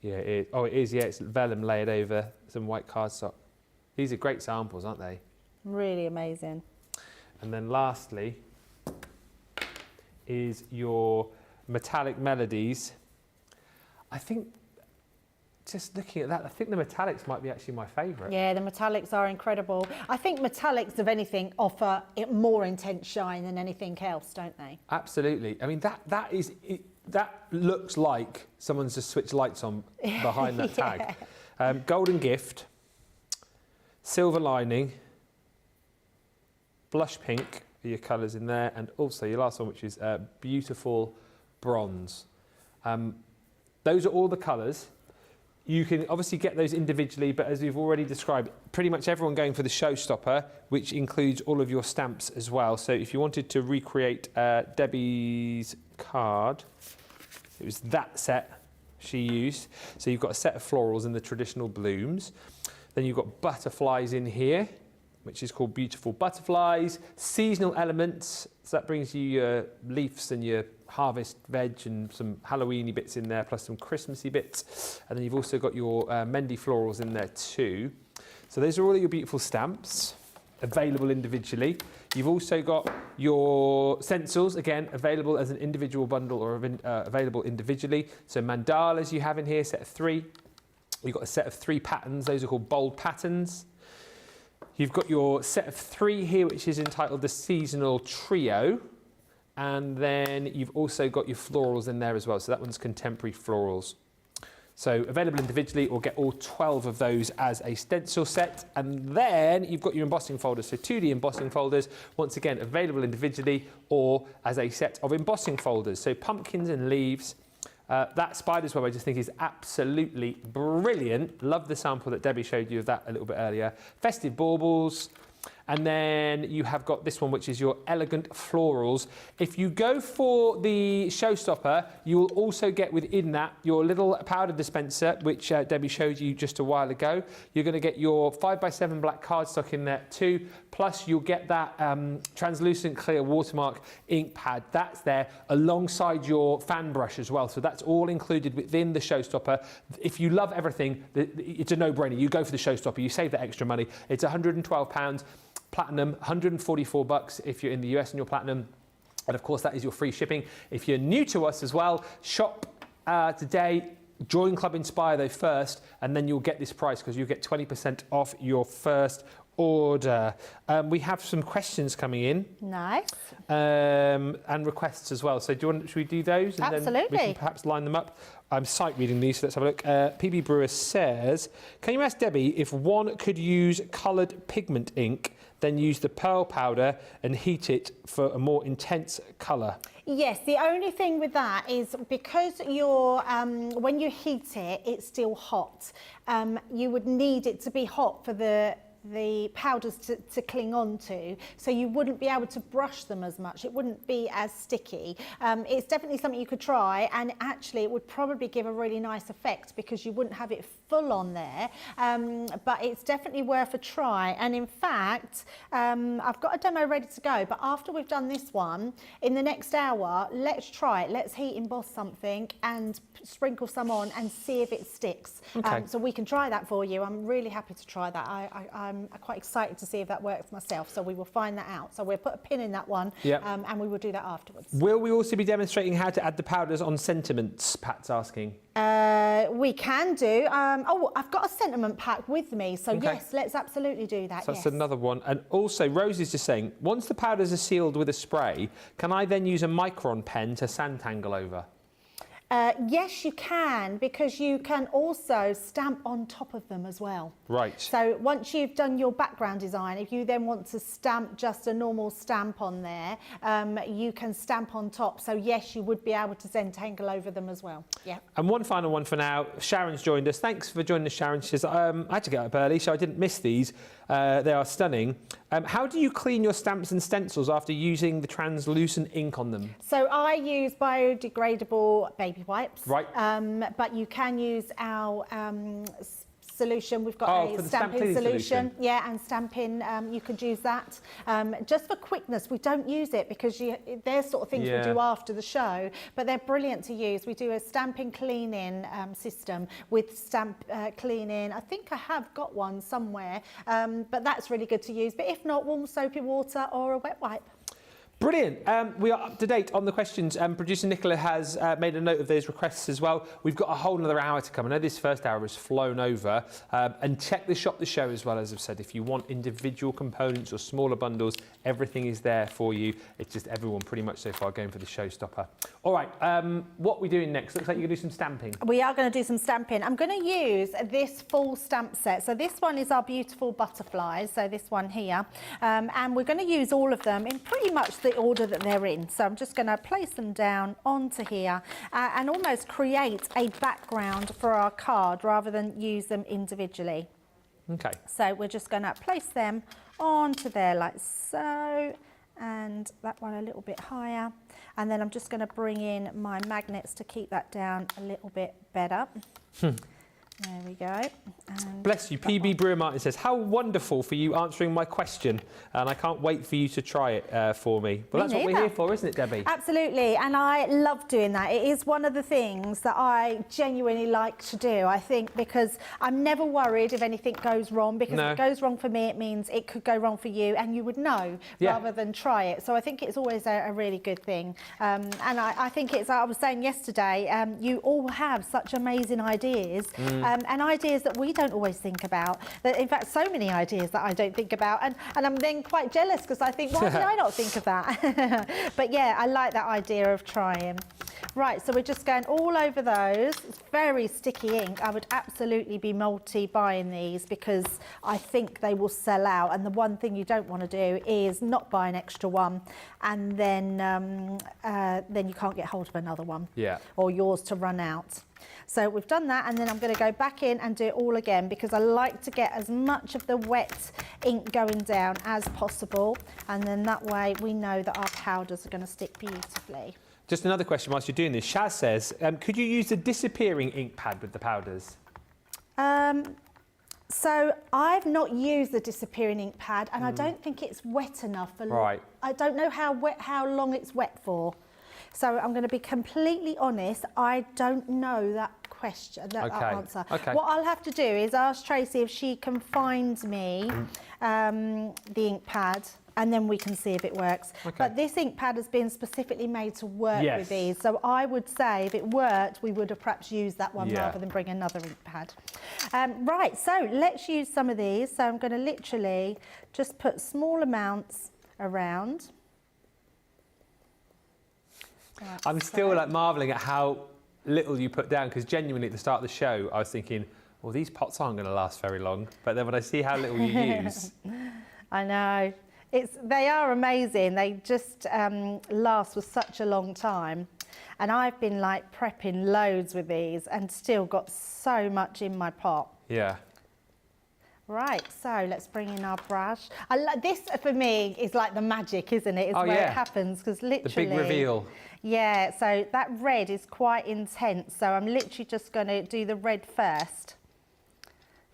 Yeah, it is. Oh, it is, yeah. It's vellum layered over some white cardstock. These are great samples, aren't they? Really amazing. And then lastly is your Metallic Melodies. I think, just looking at that, I think the metallics might be actually my favourite. Yeah, the metallics are incredible. I think metallics, of anything, offer it more intense shine than anything else, don't they? Absolutely. I mean, that looks like someone's just switched lights on behind that tag. Golden Gift, Silver Lining, Blush Pink are your colours in there, and also your last one, which is Beautiful Bronze. Those are all the colours. You can obviously get those individually, but as we've already described, pretty much everyone going for the showstopper, which includes all of your stamps as well. So if you wanted to recreate Debbie's card, it was that set she used. So you've got a set of florals in the traditional blooms. Then you've got butterflies in here, which is called Beautiful Butterflies. Seasonal elements, so that brings you your leaves and your harvest veg and some Halloweeny bits in there, plus some Christmassy bits. And then you've also got your Mendy florals in there too. So those are all of your beautiful stamps, available individually. You've also got your stencils, again, available as an individual bundle or available individually. So mandalas you have in here, set of 3. You've got a set of 3 patterns. Those are called bold patterns. You've got your set of 3 here, which is entitled the Seasonal Trio. And then you've also got your florals in there as well. So that one's Contemporary Florals. So available individually, or get all 12 of those as a stencil set. And then you've got your embossing folders. So 2D embossing folders, once again, available individually or as a set of embossing folders. So pumpkins and leaves. That spider's web I just think is absolutely brilliant. Love the sample that Debbie showed you of that a little bit earlier. Festive baubles. And then you have got this one, which is your Elegant Florals. If you go for the Showstopper, you will also get within that your little powder dispenser, which Debbie showed you just a while ago. You're going to get your 5x7 black cardstock in there too. Plus, you'll get that translucent clear watermark ink pad. That's there alongside your fan brush as well. So that's all included within the Showstopper. If you love everything, it's a no-brainer. You go for the Showstopper. You save that extra money. It's £112. Platinum, $144 if you're in the US and you're platinum. And of course, that is your free shipping. If you're new to us as well, shop today. Join Club Inspire though first, and then you'll get this price because you'll get 20% off your first order. We have some questions coming in. Nice. And requests as well. So should we do those? And Absolutely. then we can perhaps line them up. I'm sight reading these, so let's have a look. PB Brewer says, can you ask Debbie if one could use coloured pigment ink, then use the pearl powder and heat it for a more intense colour? Yes, the only thing with that is because you're, when you heat it, it's still hot. You would need it to be hot for the powders to cling on to, so you wouldn't be able to brush them as much. It wouldn't be as sticky. It's definitely something you could try, and actually it would probably give a really nice effect because you wouldn't have it full on there, but it's definitely worth a try. And in fact, I've got a demo ready to go, but after we've done this one, in the next hour, let's try it. Let's heat emboss something and sprinkle some on and see if it sticks. Okay. So we can try that for you. I'm really happy to try that. I'm quite excited to see if that works myself, so we will find that out. So we'll put a pin in that one, yep. And we will do that afterwards. Will we also be demonstrating how to add the powders on sentiments, Pat's asking? We can do. Oh, I've got a sentiment pack with me, so okay. yes, let's absolutely do that. So that's yes. another one. And also, Rose is just saying, once the powders are sealed with a spray, can I then use a micron pen to sand-tangle over? Yes, you can, because you can also stamp on top of them as well. Right. So once you've done your background design, if you then want to stamp just a normal stamp on there, you can stamp on top. So yes, you would be able to then tangle over them as well. Yeah. And one final one for now. Sharon's joined us. Thanks for joining us, Sharon. She says, I had to get up early, so I didn't miss these. They are stunning. How do you clean your stamps and stencils after using the translucent ink on them? So I use biodegradable baby wipes. Right. But you can use our solution. We've got a stamping solution. Yeah, and stamping, you could use that. Just for quickness, we don't use it because they're sort of things we do after the show, but they're brilliant to use. We do a stamping cleaning system with stamp cleaning. I think I have got one somewhere, but that's really good to use. But if not, warm soapy water or a wet wipe. Brilliant. We are up to date on the questions. Producer Nicola has made a note of those requests as well. We've got a whole another hour to come. I know this first hour has flown over. And check the shop, the show as well, as I've said. If you want individual components or smaller bundles, everything is there for you. It's just everyone pretty much so far going for the Showstopper. All right, what are we doing next? Looks like you're going to do some stamping. We are going to do some stamping. I'm going to use this full stamp set. So this one is our beautiful butterflies. So this one here. And we're going to use all of them in pretty much the order that they're in. So I'm just going to place them down onto here and almost create a background for our card rather than use them individually. Okay. So we're just going to place them onto there like so, and that one a little bit higher. And then I'm just going to bring in my magnets to keep that down a little bit better. There we go. And bless you. PB Brewer Martin says, how wonderful for you answering my question. And I can't wait for you to try it for me. Well, that's what we're here for, isn't it, Debbie? Absolutely. And I love doing that. It is one of the things that I genuinely like to do, I think, because I'm never worried if anything goes wrong, because if it goes wrong for me, it means it could go wrong for you and you would know rather than try it. So I think it's always a really good thing. And I think it's, I was saying yesterday, you all have such amazing ideas. And ideas that we don't always think about. In fact, so many ideas that I don't think about. And I'm then quite jealous because I think, why did I not think of that? But yeah, I like that idea of trying. Right, so we're just going all over those. It's very sticky ink. I would absolutely be multi-buying these because I think they will sell out. And the one thing you don't want to do is not buy an extra one and then you can't get hold of another one. Yeah. Or yours to run out. So we've done that, and then I'm going to go back in and do it all again because I like to get as much of the wet ink going down as possible, and then that way we know that our powders are going to stick beautifully. Just another question whilst you're doing this. Shaz says, could you use the disappearing ink pad with the powders? So I've not used the disappearing ink pad, and I don't think it's wet enough. Right. I don't know how long it's wet for. So I'm going to be completely honest, I don't know that answer. Okay. What I'll have to do is ask Tracy if she can find me the ink pad, and then we can see if it works. Okay. But this ink pad has been specifically made to work Yes. with these. So I would say if it worked, we would have perhaps used that one Yeah. rather than bring another ink pad. Right, so let's use some of these. So I'm going to literally just put small amounts around. Like I'm still like marvelling at how little you put down, because genuinely at the start of the show I was thinking, well, these pots aren't going to last very long, but then when I see how little you use. I know. They are amazing. They just last for such a long time. And I've been like prepping loads with these and still got so much in my pot. Yeah. Right, so let's bring in our brush. This for me is like the magic, isn't it? It's where it happens, because literally... The big reveal. Yeah, so that red is quite intense. So I'm literally just going to do the red first.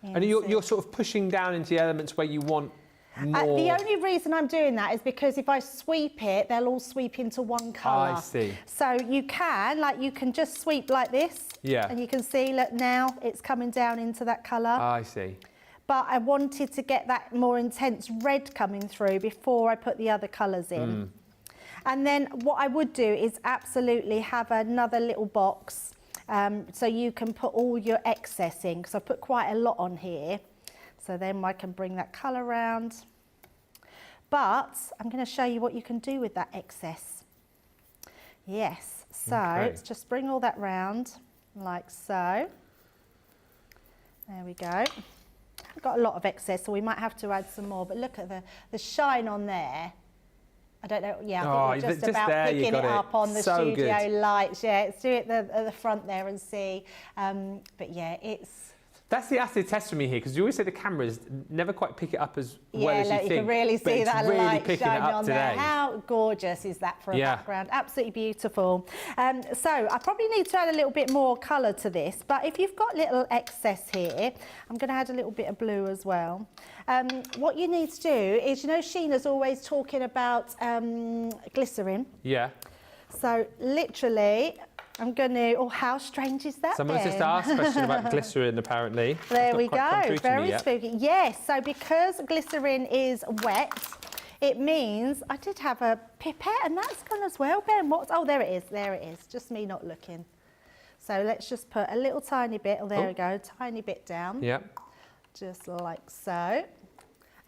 And you're sort of pushing down into the elements where you want more... the only reason I'm doing that is because if I sweep it, they'll all sweep into one colour. I see. So you can just sweep like this. Yeah. And you can see, look, now it's coming down into that colour. I see. But I wanted to get that more intense red coming through before I put the other colours in. And then what I would do is absolutely have another little box so you can put all your excess in, because I put quite a lot on here. So then I can bring that colour around. But I'm going to show you what you can do with that excess. Yes, so let's just bring all that round like so. There we go. I've got a lot of excess, so we might have to add some more, but look at the shine on there. I don't know, yeah, I think we're just about there, picking it up on the so studio good. lights. Yeah, let's do it at the front there and see. But yeah, it's... That's the acid test for me here, because you always say the cameras never quite pick it up as well as you think. You can really see that really light shining on today. there. How gorgeous is that for a background? Absolutely beautiful. So I probably need to add a little bit more colour to this, but if you've got little excess here, I'm going to add a little bit of blue as well. What you need to do is, you know, Sheena's always talking about glycerin. Yeah. So literally... I'm going to... Oh, how strange is that? Someone's just asked a question about glycerin, apparently. There we go. Very spooky. Yes, so because glycerin is wet, it means... I did have a pipette, and that's gone as well, Ben. Oh, there it is. There it is. Just me not looking. So let's just put a little tiny bit... Oh, there we go. Tiny bit down. Yep. Just like so.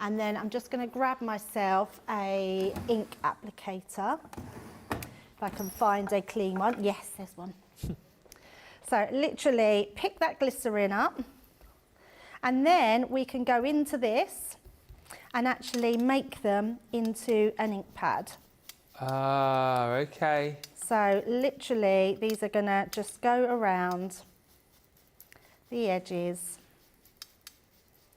And then I'm just going to grab myself a ink applicator. If I can find a clean one. Yes, there's one. So literally pick that glycerin up, and then we can go into this and actually make them into an ink pad. Ah, okay. So literally these are going to just go around the edges.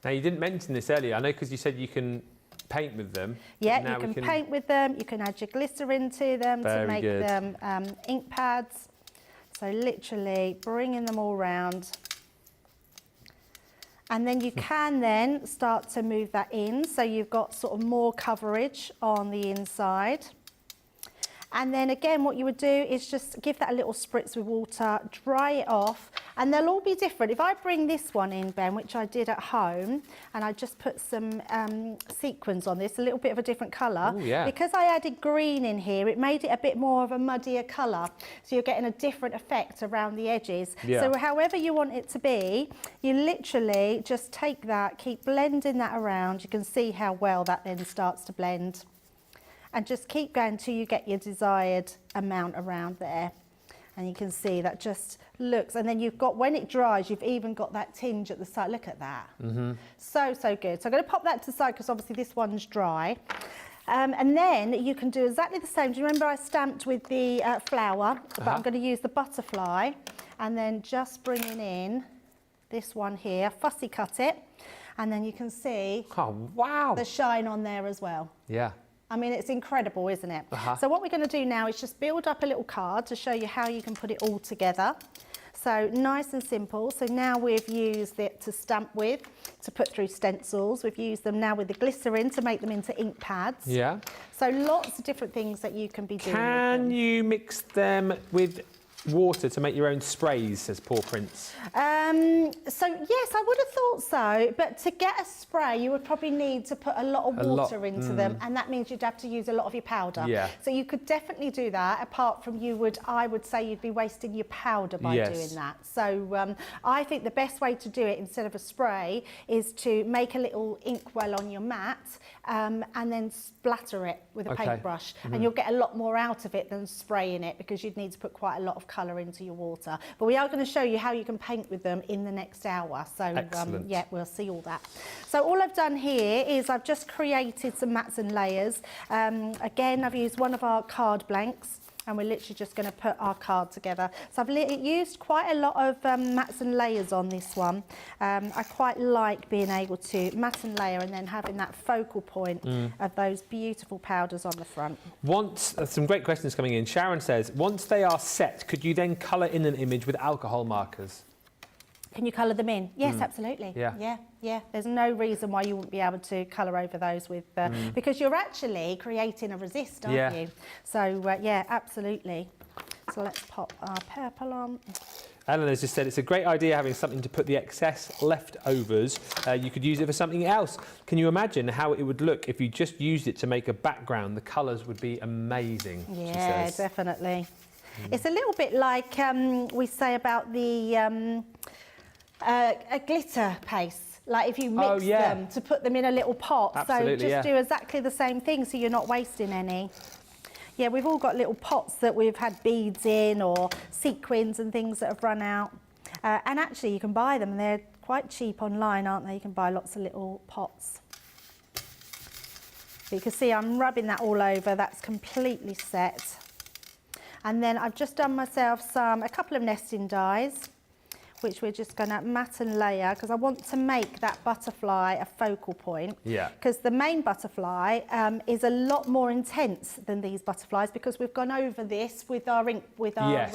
Now, you didn't mention this earlier, I know, because you said you can paint with them. Yeah, you can paint with them, you can add your glycerin to them to make good. them ink pads. So literally bringing them all round. And then you can then start to move that in, so you've got sort of more coverage on the inside. And then again, what you would do is just give that a little spritz with water, dry it off, and they'll all be different. If I bring this one in, Ben, which I did at home, and I just put some sequins on this, a little bit of a different colour. Ooh, yeah. Because I added green in here, it made it a bit more of a muddier colour. So you're getting a different effect around the edges. Yeah. So however you want it to be, you literally just take that, keep blending that around. You can see how well that then starts to blend. And just keep going until you get your desired amount around there. And you can see that just looks, and then you've got, when it dries, you've even got that tinge at the side. Look at that. So, so good. So I'm going to pop that to the side because obviously this one's dry. And then you can do exactly the same. Do you remember I stamped with the flower? But I'm going to use the butterfly and then just bringing in this one here, fussy cut it, and then you can see the shine on there as well. Yeah. I mean, it's incredible, isn't it? So what we're going to do now is just build up a little card to show you how you can put it all together. So nice and simple. So now we've used it to stamp with, to put through stencils. We've used them now with the glycerin to make them into ink pads. Yeah. So lots of different things that you can be doing. Can you mix them with water to make your own sprays, says Paul Prince? So yes, I would have thought so, but to get a spray you would probably need to put a lot of water into them, and that means you'd have to use a lot of your powder. Yeah. So you could definitely do that, apart from I would say you'd be wasting your powder by doing that. So I think the best way to do it instead of a spray is to make a little inkwell on your mat and then splatter it with a paintbrush, and you'll get a lot more out of it than spraying it, because you'd need to put quite a lot of colour into your water. But we are going to show you how you can paint with them in the next hour. So yeah, we'll see all that. So all I've done here is I've just created some mats and layers. Again, I've used one of our card blanks, and we're literally just going to put our card together. So I've used quite a lot of mats and layers on this one. I quite like being able to mat and layer and then having that focal point of those beautiful powders on the front. Some great questions coming in. Sharon says, once they are set, could you then colour in an image with alcohol markers? Can you colour them in? Yes, absolutely. Yeah. There's no reason why you wouldn't be able to colour over those with, because you're actually creating a resist, aren't you? So yeah, absolutely. So let's pop our purple on. Ellen has just said it's a great idea having something to put the excess leftovers. You could use it for something else. Can you imagine how it would look if you just used it to make a background? The colours would be amazing. Yeah, she says. Definitely. It's a little bit like we say about the a glitter paste. Like if you mix them to put them in a little pot. Absolutely, so just do exactly the same thing so you're not wasting any. Yeah, we've all got little pots that we've had beads in, or sequins and things that have run out. And actually you can buy them, and they're quite cheap online, aren't they? You can buy lots of little pots. But you can see I'm rubbing that all over, that's completely set. And then I've just done myself a couple of nesting dies, which we're just going to mat and layer, because I want to make that butterfly a focal point. Yeah. Because the main butterfly is a lot more intense than these butterflies, because we've gone over this with our ink, with our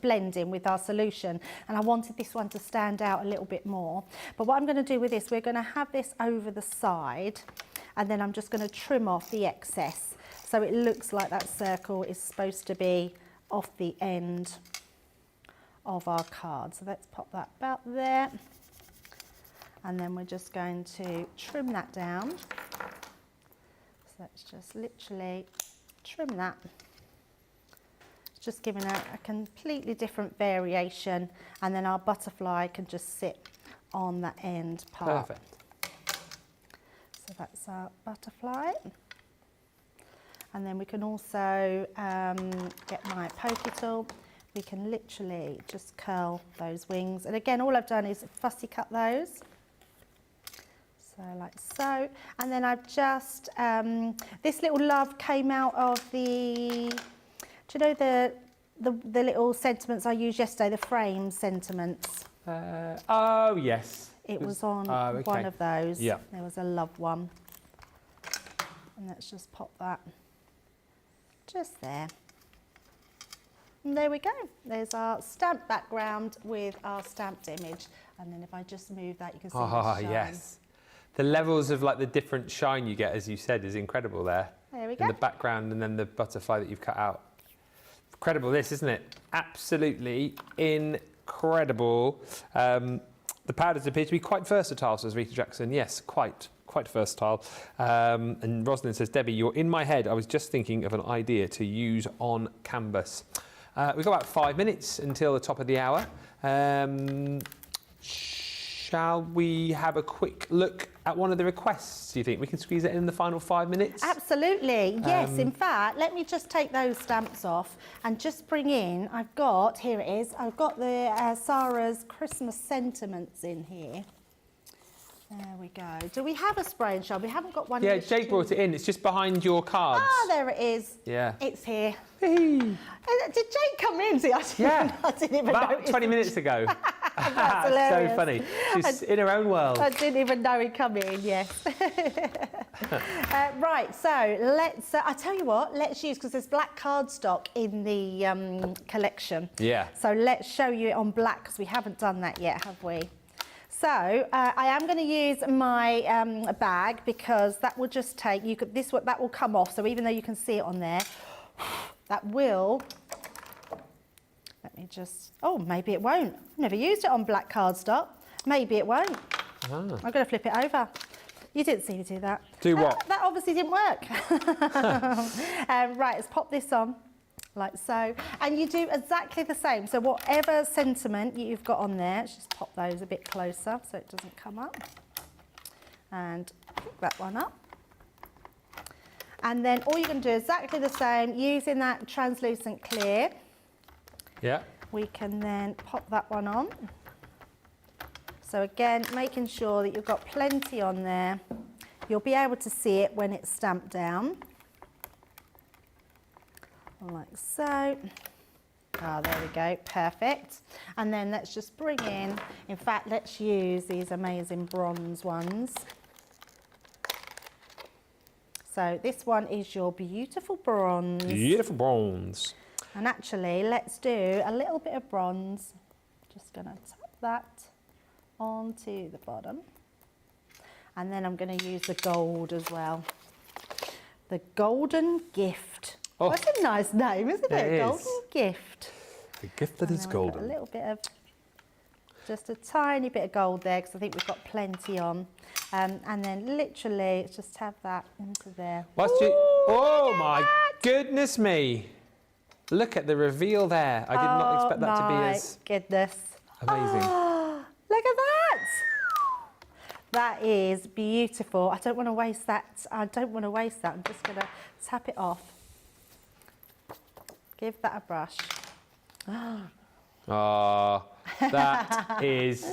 blending, with our solution, and I wanted this one to stand out a little bit more. But what I'm going to do with this, we're going to have this over the side, and then I'm just going to trim off the excess, so it looks like that circle is supposed to be off the end of our card. So let's pop that about there, and then we're just going to trim that down. So let's just literally trim that. It's just giving a completely different variation, and then our butterfly can just sit on that end part. Perfect. So that's our butterfly. And then we can also get my pokey tool. We can literally just curl those wings. And again, all I've done is fussy cut those. So like so. And then I've just, this little love came out of do you know the little sentiments I used yesterday, the frame sentiments? Oh, yes. It was on one of those. Yeah. There was a love one. And let's just pop that just there. And there we go. There's our stamped background with our stamped image. And then if I just move that, you can see the shine. Yes. The levels of like the different shine you get, as you said, is incredible there. There we go. In the background, and then the butterfly that you've cut out. Incredible this, isn't it? Absolutely incredible. The powders appear to be quite versatile, says Rita Jackson. Yes, quite versatile. And Rosalind says, Debbie, you're in my head. I was just thinking of an idea to use on canvas. We've got about 5 minutes until the top of the hour. Shall we have a quick look at one of the requests, do you think? We can squeeze it in the final 5 minutes? Absolutely, yes. In fact, let me just take those stamps off and just bring in, here it is, I've got the Sarah's Christmas sentiments in here. There we go. Do we have a spray and shine? We haven't got one. Yeah, in the Jake brought it in. It's just behind your cards. Ah, there it is. Yeah. It's here. Hey. Did Jake come in? See, I didn't even About notice. 20 minutes ago. That's So hilarious. funny. She's in her own world. I didn't even know he'd come in, yes. Right, so let's, I tell you what, let's use, because there's black cardstock in the collection. Yeah. So let's show you it on black, because we haven't done that yet, have we? So I am going to use my bag, because that will just take, that will come off, so even though you can see it on there, that will, let me just, oh, maybe it won't. Never used it on black cardstock. Maybe it won't. Ah. I'm going to flip it over. You didn't see me do that. Do what? That obviously didn't work. Right, let's pop this on, like so. And you do exactly the same. So whatever sentiment you've got on there, let's just pop those a bit closer so it doesn't come up. And pick that one up. And then all you're going to do is exactly the same, using that translucent clear. Yeah. We can then pop that one on. So again, making sure that you've got plenty on there. You'll be able to see it when it's stamped down. Like so. Ah, there we go, perfect. And then let's just bring in fact, let's use these amazing bronze ones. So this one is your beautiful bronze. Beautiful bronze. And actually, let's do a little bit of bronze. Just going to tap that onto the bottom. And then I'm going to use the gold as well. The Golden Gift. Oh. That's a nice name, isn't it? It is. Golden Gift. The gift that is And then we've got golden. a little bit of, just a tiny bit of gold there, because I think we've got plenty on. And then literally, just have that into there. Oh my goodness me. Look at the reveal there. I did not expect that to be as goodness. amazing. Oh, look at that. That is beautiful. I don't want to waste that. I don't want to waste that. I'm just going to tap it off. Give that a brush. Oh, that is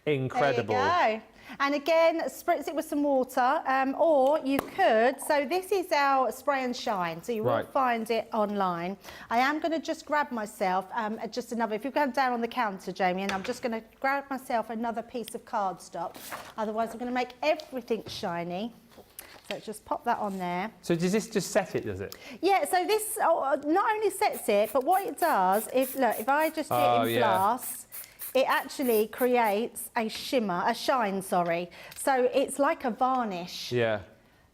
incredible. There you go. And again, spritz it with some water, or you could, so this is our spray and shine, so you will find it online. I am going to just grab myself just another, if you go down on the counter, Jamie, and I'm just going to grab myself another piece of cardstock, otherwise I'm going to make everything shiny. So just pop that on there. So does this just set it, does it? Yeah, so this not only sets it, but what it does, if I just do it in glass, it actually creates a shine, sorry. So it's like a varnish. Yeah.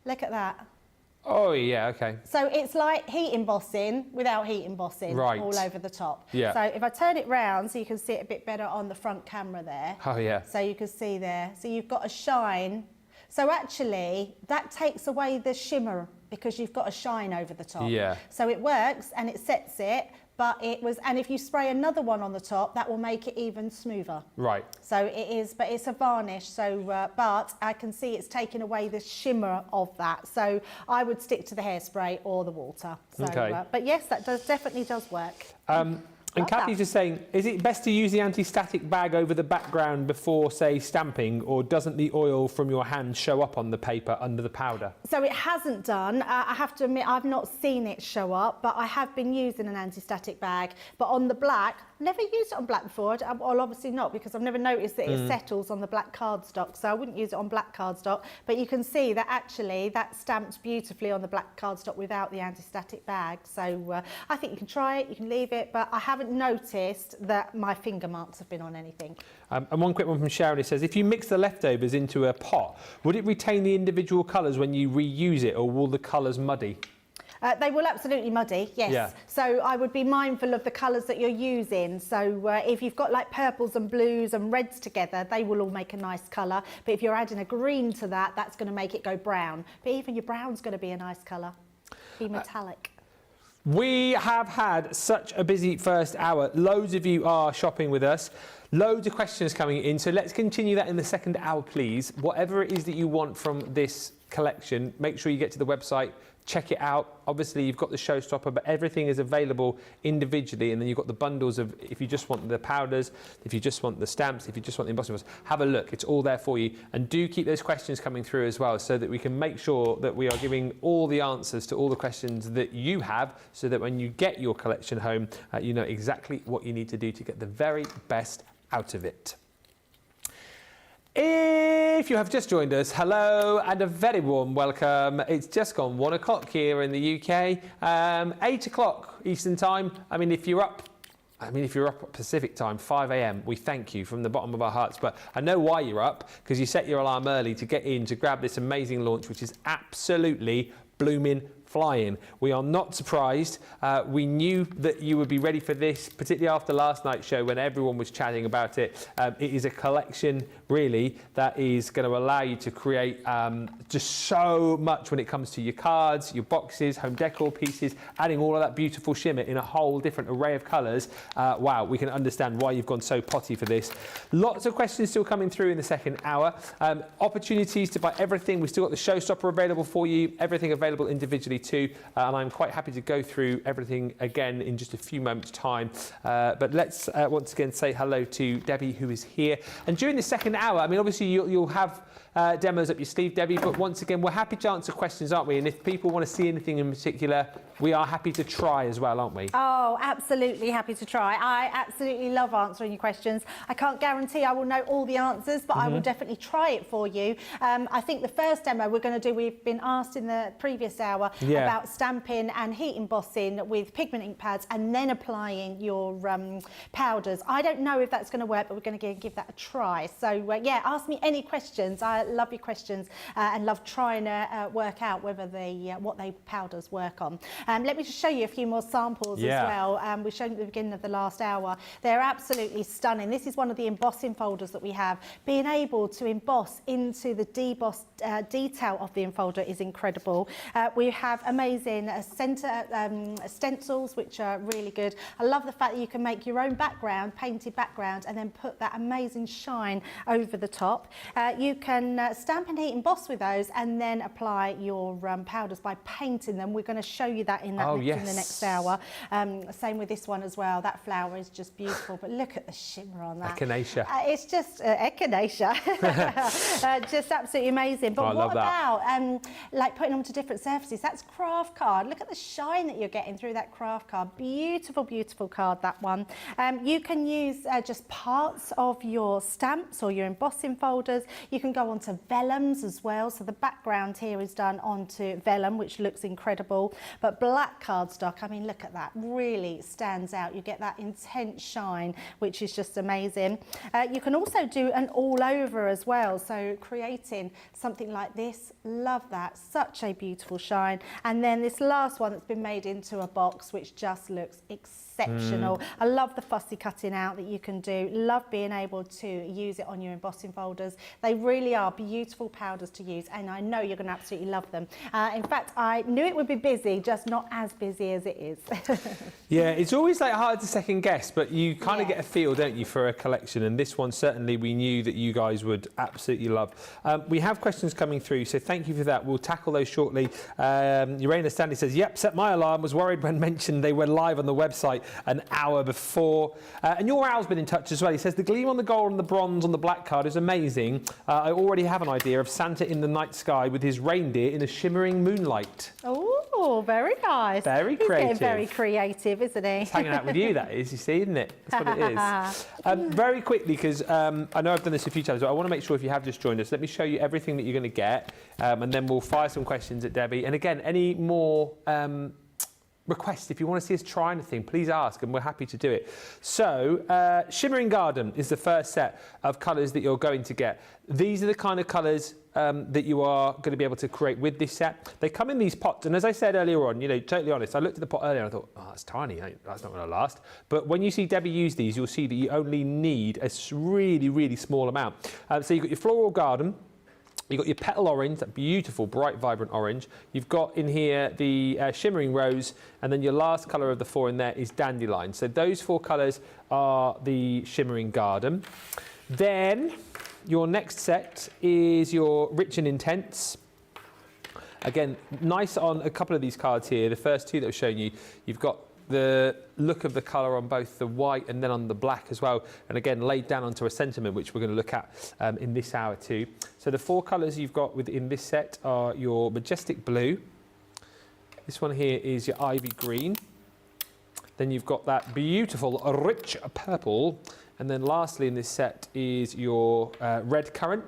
Look at that. Oh, yeah, okay. So it's like heat embossing without heat embossing all over the top. Yeah. So if I turn it round so you can see it a bit better on the front camera there. Oh, yeah. So you can see there. So you've got a shine. So actually, that takes away the shimmer because you've got a shine over the top. Yeah. So it works and it sets it, but and if you spray another one on the top, that will make it even smoother. Right. So it is, but it's a varnish, so, but I can see it's taking away the shimmer of that. So I would stick to the hairspray or the water. So, Okay. But yes, that definitely does work. And Kathy's just saying, is it best to use the anti-static bag over the background before, say, stamping, or doesn't the oil from your hand show up on the paper under the powder? So it hasn't done. I have to admit, I've not seen it show up, but I have been using an anti-static bag. But on the black, never used it on black before. Well, obviously not, because I've never noticed that it settles on the black cardstock. So I wouldn't use it on black cardstock. But you can see that actually that stamps beautifully on the black cardstock without the anti-static bag. So I think you can try it, you can leave it, but I haven't noticed that my finger marks have been on anything. And one quick one from Sharon says, if you mix the leftovers into a pot, would it retain the individual colours when you reuse it, or will the colours muddy? They will absolutely muddy, yes. Yeah. So I would be mindful of the colours that you're using. So if you've got like purples and blues and reds together, they will all make a nice colour. But if you're adding a green to that, that's going to make it go brown. But even your brown's going to be a nice colour, be metallic. We have had such a busy first hour. Loads of you are shopping with us. Loads of questions coming in. So let's continue that in the second hour, please. Whatever it is that you want from this collection, make sure you get to the website, check it out. Obviously, you've got the showstopper, but everything is available individually. And then you've got the bundles of, if you just want the powders, if you just want the stamps, if you just want the embossing powders, have a look. It's all there for you. And do keep those questions coming through as well, so that we can make sure that we are giving all the answers to all the questions that you have, so that when you get your collection home, you know exactly what you need to do to get the very best out of it. If you have just joined us, hello and a very warm welcome. It's just gone 1 o'clock here in the UK, 8 o'clock Eastern time. I mean, if you're up at Pacific time, 5 a.m, we thank you from the bottom of our hearts. But I know why you're up, because you set your alarm early to get in to grab this amazing launch, which is absolutely blooming flying. We are not surprised. We knew that you would be ready for this, particularly after last night's show when everyone was chatting about it. It is a collection, really, that is going to allow you to create just so much when it comes to your cards, your boxes, home decor pieces, adding all of that beautiful shimmer in a whole different array of colours. Wow, we can understand why you've gone so potty for this. Lots of questions still coming through in the second hour. Opportunities to buy everything. We've still got the showstopper available for you, everything available individually too, and I'm quite happy to go through everything again in just a few moments' time. But let's once again say hello to Debbie, who is here. And during the second hour, I mean, obviously you'll have demos up your sleeve, Debbie, but once again, we're happy to answer questions, aren't we? And if people want to see anything in particular, we are happy to try as well, aren't we? Oh, absolutely happy to try. I absolutely love answering your questions. I can't guarantee I will know all the answers, but I will definitely try it for you. I think the first demo we're going to do, we've been asked in the previous hour about stamping and heat embossing with pigment ink pads and then applying your powders. I don't know if that's going to work, but we're going to give that a try. So yeah, ask me any questions. I love your questions and love trying to work out whether what they powders work on. Let me just show you a few more samples as well. We showed at the beginning of the last hour. They're absolutely stunning. This is one of the embossing folders that we have. Being able to emboss into the debossed detail of the enfolder is incredible. We have amazing stencils, which are really good. I love the fact that you can make your own background, painted background, and then put that amazing shine over the top. You can stamp and heat emboss with those and then apply your powders by painting them. We're going to show you that in the next hour. Same with this one as well. That flower is just beautiful, but look at the shimmer on that. Echinacea. It's just echinacea. Just absolutely amazing. But what about like putting them to different surfaces? That's craft card. Look at the shine that you're getting through that craft card. Beautiful, beautiful card, that one. You can use just parts of your stamps or your embossing folders. You can go onto vellums as well. So the background here is done onto vellum, which looks incredible. But black cardstock, I mean, look at that, really stands out. You get that intense shine, which is just amazing. You can also do an all over as well. So creating something like this, love that, such a beautiful shine. And then this last one that's been made into a box, which just looks exceptional. I love the fussy cutting out that you can do. Love being able to use it on your embossing folders. They really are beautiful powders to use, and I know you're going to absolutely love them. In fact, I knew it would be busy, just not as busy as it is. Yeah, it's always like hard to second guess, but you kind of get a feel, don't you, for a collection, and this one certainly we knew that you guys would absolutely love. We have questions coming through, so thank you for that. We'll tackle those shortly. Urena Stanley says, yep, set my alarm, was worried when mentioned they were live on the website an hour before. And your Al's been in touch as well. He says, the gleam on the gold and the bronze on the black card is amazing. I already have an idea of Santa in the night sky with his reindeer in a shimmering moonlight. Oh, very nice. Very creative. He's getting very creative, isn't he? He's hanging out with you, that is, you see, isn't it? That's what it is. Very quickly, because I know I've done this a few times, but I want to make sure if you have just joined us, let me show you everything that you're going to get, and then we'll fire some questions at Debbie. And again, any more requests, if you want to see us try anything, please ask, and we're happy to do it. So, Shimmering Garden is the first set of colours that you're going to get. These are the kind of colours that you are going to be able to create with this set. They come in these pots, and as I said earlier on, you know, totally honest, I looked at the pot earlier and I thought, oh, that's tiny, that's not going to last. But when you see Debbie use these, you'll see that you only need a really, really small amount. So you've got your floral garden. You've got your petal orange, that beautiful, bright, vibrant orange. You've got in here the shimmering rose, and then your last colour of the four in there is dandelion. So those four colours are the shimmering garden. Then your next set is your rich and intense. Again, nice on a couple of these cards here. The first two that I've shown you, you've got the look of the colour on both the white and then on the black as well. And again, laid down onto a sentiment, which we're going to look at in this hour too. So the 4 colours you've got within this set are your majestic blue. This one here is your ivy green. Then you've got that beautiful rich purple. And then lastly in this set is your red currant.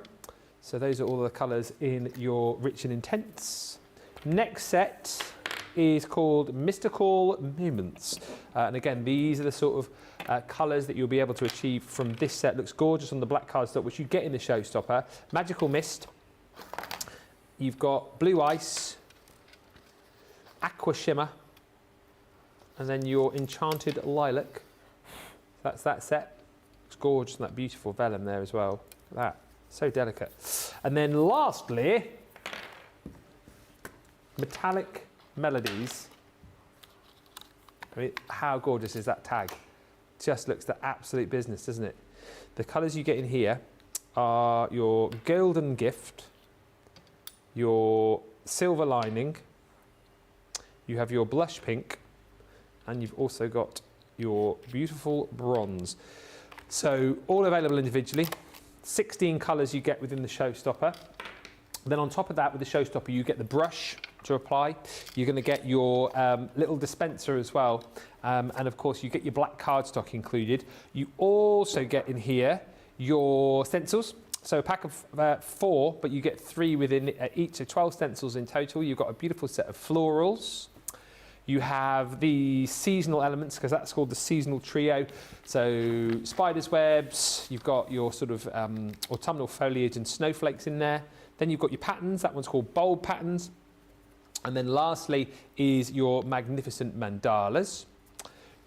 So those are all the colours in your rich and intense. Next set is called Mystical Moments. And again, these are the sort of colours that you'll be able to achieve from this set. Looks gorgeous on the black cardstock, which you get in the Showstopper. Magical Mist. You've got Blue Ice, Aqua Shimmer, and then your Enchanted Lilac. That's that set. It's gorgeous, and that beautiful vellum there as well. Look at that, so delicate. And then lastly, Metallic Melodies. I mean, how gorgeous is that tag? Just looks the absolute business, doesn't it? The colours you get in here are your Golden Gift, your Silver Lining, you have your Blush Pink, and you've also got your beautiful Bronze. So all available individually. 16 colours you get within the Showstopper. Then on top of that, with the Showstopper, you get the brush to apply. You're going to get your little dispenser as well. And of course, you get your black cardstock included. You also get in here your stencils. So a pack of 4, but you get 3 within each, so 12 stencils in total. You've got a beautiful set of florals. You have the seasonal elements, because that's called the seasonal trio. So spider's webs, you've got your sort of autumnal foliage and snowflakes in there. Then you've got your patterns, that one's called bold patterns. And then lastly is your magnificent mandalas.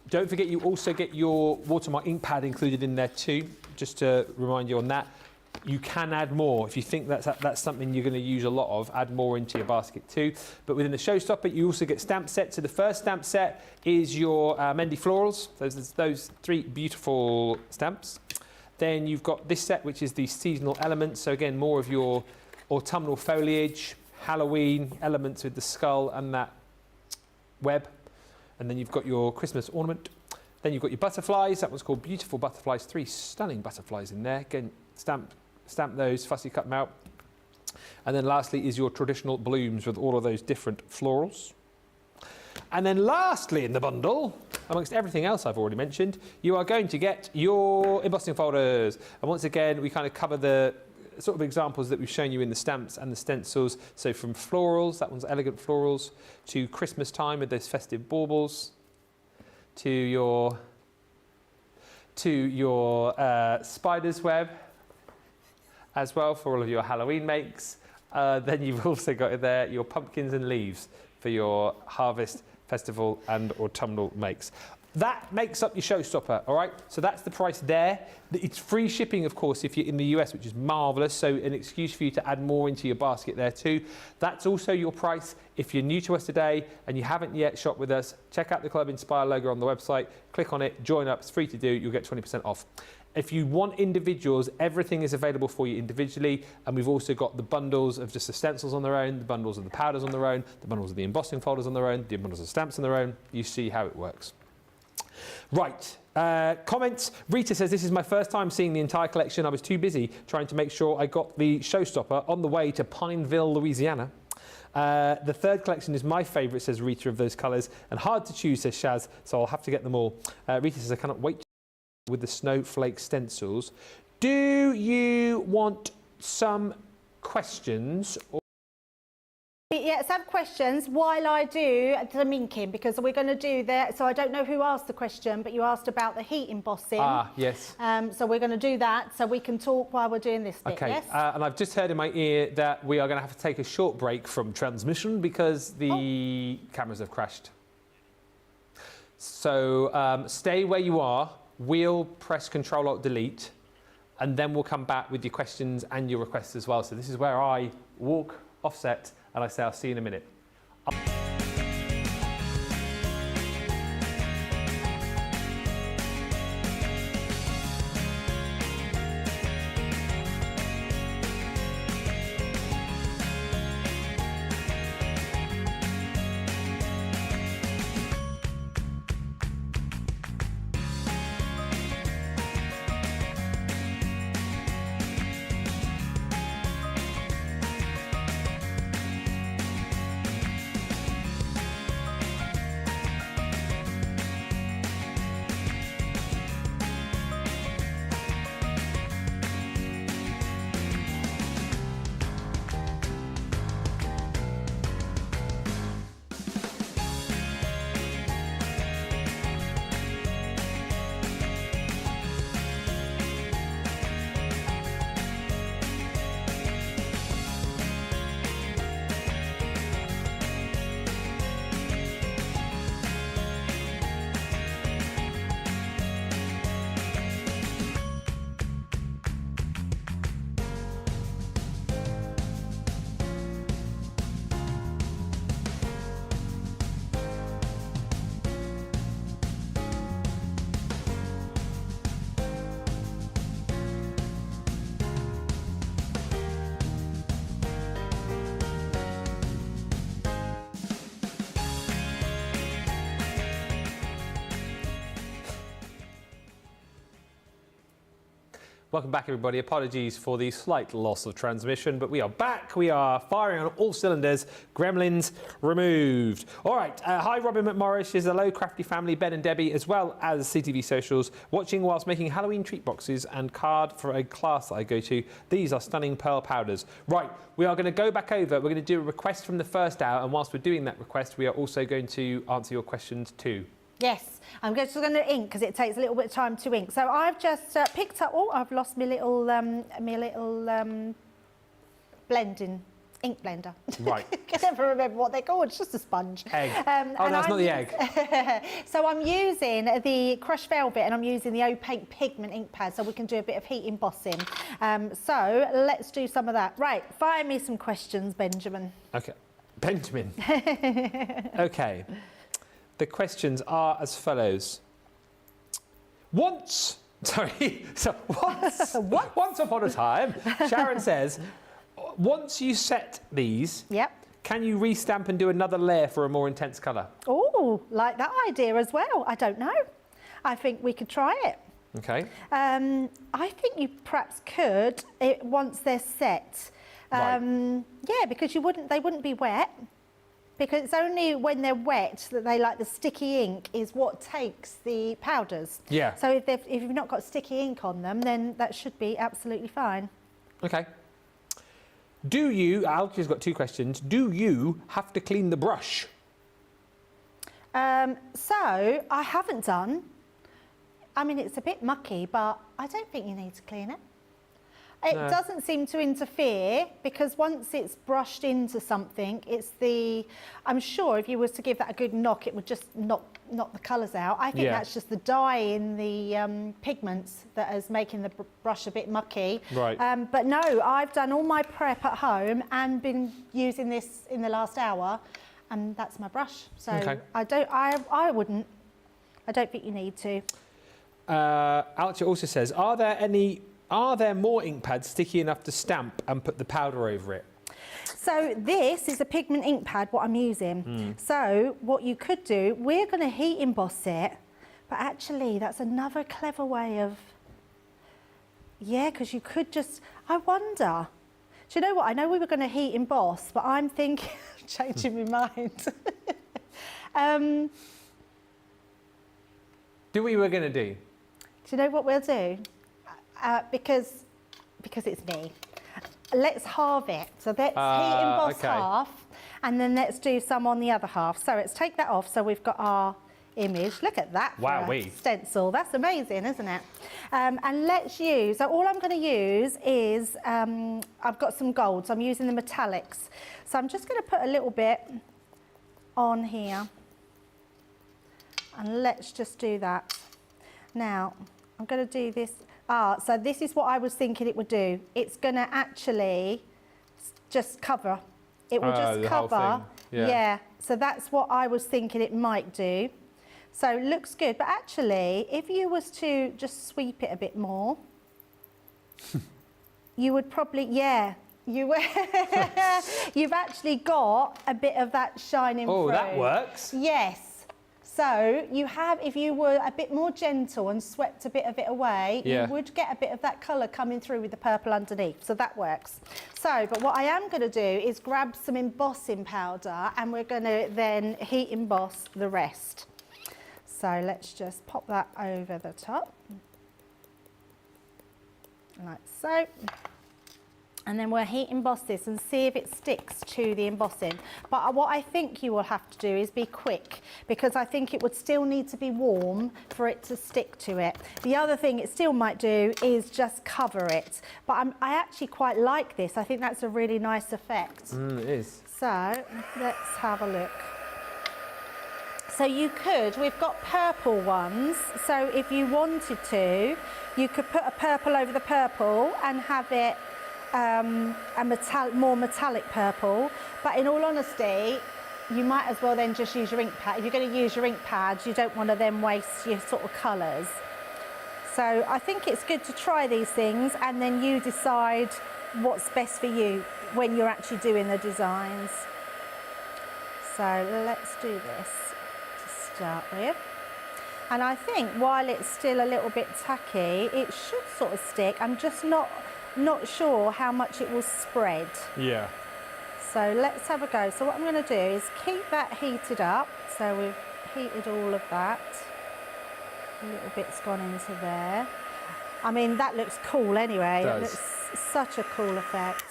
Don't forget you also get your watermark ink pad included in there too, just to remind you on that. You can add more if you think that's something you're going to use a lot of. Add more into your basket too. But within the Showstopper, you also get stamp sets. So the first stamp set is your Mendy Florals. Those 3 beautiful stamps. Then you've got this set, which is the seasonal elements. So again, more of your autumnal foliage, Halloween elements with the skull and that web. And then you've got your Christmas ornament. Then you've got your butterflies. That one's called Beautiful Butterflies. 3 stunning butterflies in there. Again, stamp those, fussy cut them out. And then lastly is your traditional blooms with all of those different florals. And then lastly in the bundle, amongst everything else I've already mentioned, you are going to get your embossing folders. And once again, we kind of cover the sort of examples that we've shown you in the stamps and the stencils. So from florals, that one's elegant florals, to Christmas time with those festive baubles, to your spider's web as well for all of your Halloween makes. Then you've also got in there your pumpkins and leaves for your harvest, festival and autumnal makes. That makes up your Showstopper, all right? So that's the price there. It's free shipping, of course, if you're in the US, which is marvellous, so an excuse for you to add more into your basket there too. That's also your price. If you're new to us today and you haven't yet shopped with us, check out the Club Inspire logo on the website, click on it, join up, it's free to do, you'll get 20% off. If you want individuals, everything is available for you individually, and we've also got the bundles of just the stencils on their own, the bundles of the powders on their own, the bundles of the embossing folders on their own, the bundles of stamps on their own. You see how it works. Right, comments. Rita says, this is my first time seeing the entire collection. I was too busy trying to make sure I got the Showstopper on the way to Pineville, Louisiana. The third collection is my favourite, says Rita, of those colours, and hard to choose, says Shaz, so I'll have to get them all. Rita says, I cannot wait with the snowflake stencils. Do you want some questions? Yes, have questions while I do the minking, because we're going to do that. So I don't know who asked the question, but you asked about the heat embossing. Ah, yes. So we're going to do that so we can talk while we're doing this bit, Okay, yes? and I've just heard in my ear that we are going to have to take a short break from transmission because the cameras have crashed. So stay where you are. We'll press Control-Alt-Delete, and then we'll come back with your questions and your requests as well. So this is where I walk offset and I say I'll see you in a minute. Welcome back, everybody. Apologies for the slight loss of transmission, but we are back. We are firing on all cylinders. Gremlins removed. All right. Hi, Robin McMorris. Hello, Crafty Family, Ben and Debbie, as well as CTV Socials, watching whilst making Halloween treat boxes and card for a class that I go to. These are stunning pearl powders. Right. We are going to go back over. We're going to do a request from the first hour, and whilst we're doing that request, we are also going to answer your questions too. Yes, I'm just going to ink because it takes a little bit of time to ink. So I've just picked up. Oh, I've lost my little blending ink blender. Right. I can never remember what they're called. It's just a sponge. Egg. Oh, that's not the egg. So I'm using the crushed velvet and I'm using the opaque pigment ink pad so we can do a bit of heat embossing. So let's do some of that. Right, fire me some questions, Benjamin. Okay. Benjamin. Okay. The questions are as follows. Once upon a time, Sharon says, once you set these, yep, can you restamp and do another layer for a more intense colour? Oh, like that idea as well. I don't know. I think we could try it. Okay. I think you perhaps could once they're set. Right. Yeah, because they wouldn't be wet. Because it's only when they're wet that they like the sticky ink is what takes the powders. Yeah. So if you've not got sticky ink on them, then that should be absolutely fine. Okay. Do you, Alfie's got two questions, do you have to clean the brush? So I haven't done. I mean, it's a bit mucky, but I don't think you need to clean it. It doesn't seem to interfere because once it's brushed into something, I'm sure if you was to give that a good knock, it would just knock the colours out. I think that's just the dye in the pigments that is making the brush a bit mucky. Right. But no, I've done all my prep at home and been using this in the last hour, and that's my brush. So I don't think you need to. Alcia also says, are there more ink pads sticky enough to stamp and put the powder over it? So this is a pigment ink pad, what I'm using. So what you could do, we're going to heat emboss it, but actually that's another clever way of, because you could just, I wonder, do you know what? I know we were going to heat emboss, but I'm thinking, changing my mind. Do what you were going to do? Do you know what we'll do? Because it's me. Let's halve it. So let's heat emboss half, and then let's do some on the other half. So let's take that off. So we've got our image. Look at that for a stencil. That's amazing, isn't it? And let's use, so all I'm going to use is, I've got some gold, so I'm using the metallics. So I'm just going to put a little bit on here. And let's just do that. Now, I'm going to do this. So this is what I was thinking it would do. It's going to actually just cover. It will just cover. Yeah. So that's what I was thinking it might do. So it looks good. But actually, if you was to just sweep it a bit more, you would probably, you've actually got a bit of that shining through. Oh, that works. Yes. So you have, if you were a bit more gentle and swept a bit of it away, you would get a bit of that colour coming through with the purple underneath. So that works. So, but what I am going to do is grab some embossing powder and we're going to then heat emboss the rest. So let's just pop that over the top. Like so. And then we'll heat emboss this and see if it sticks to the embossing. But what I think you will have to do is be quick, because I think it would still need to be warm for it to stick to it. The other thing it still might do is just cover it. But I actually quite like this. I think that's a really nice effect. It is. So let's have a look. So you could, we've got purple ones. So if you wanted to, you could put a purple over the purple and have it more metallic purple, but in all honesty, you might as well then just use your ink pad. If you're going to use your ink pads, you don't want to then waste your sort of colours. So I think it's good to try these things and then you decide what's best for you when you're actually doing the designs. So let's do this to start with. And I think while it's still a little bit tacky, it should sort of stick. I'm just not sure how much it will spread. Yeah. So let's have a go. So what I'm going to do is keep that heated up. So we've heated all of that. A little bit's gone into there. I mean, that looks cool anyway. It It looks such a cool effect.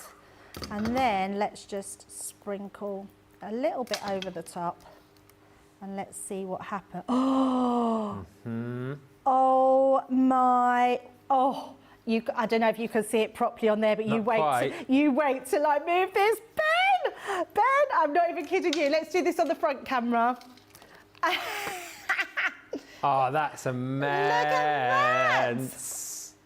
And then let's just sprinkle a little bit over the top. And let's see what happens. Oh! Oh my! Oh! I don't know if you can see it properly on there, but you wait till I move this. Ben, I'm not even kidding you. Let's do this on the front camera. Oh, that's immense. Look at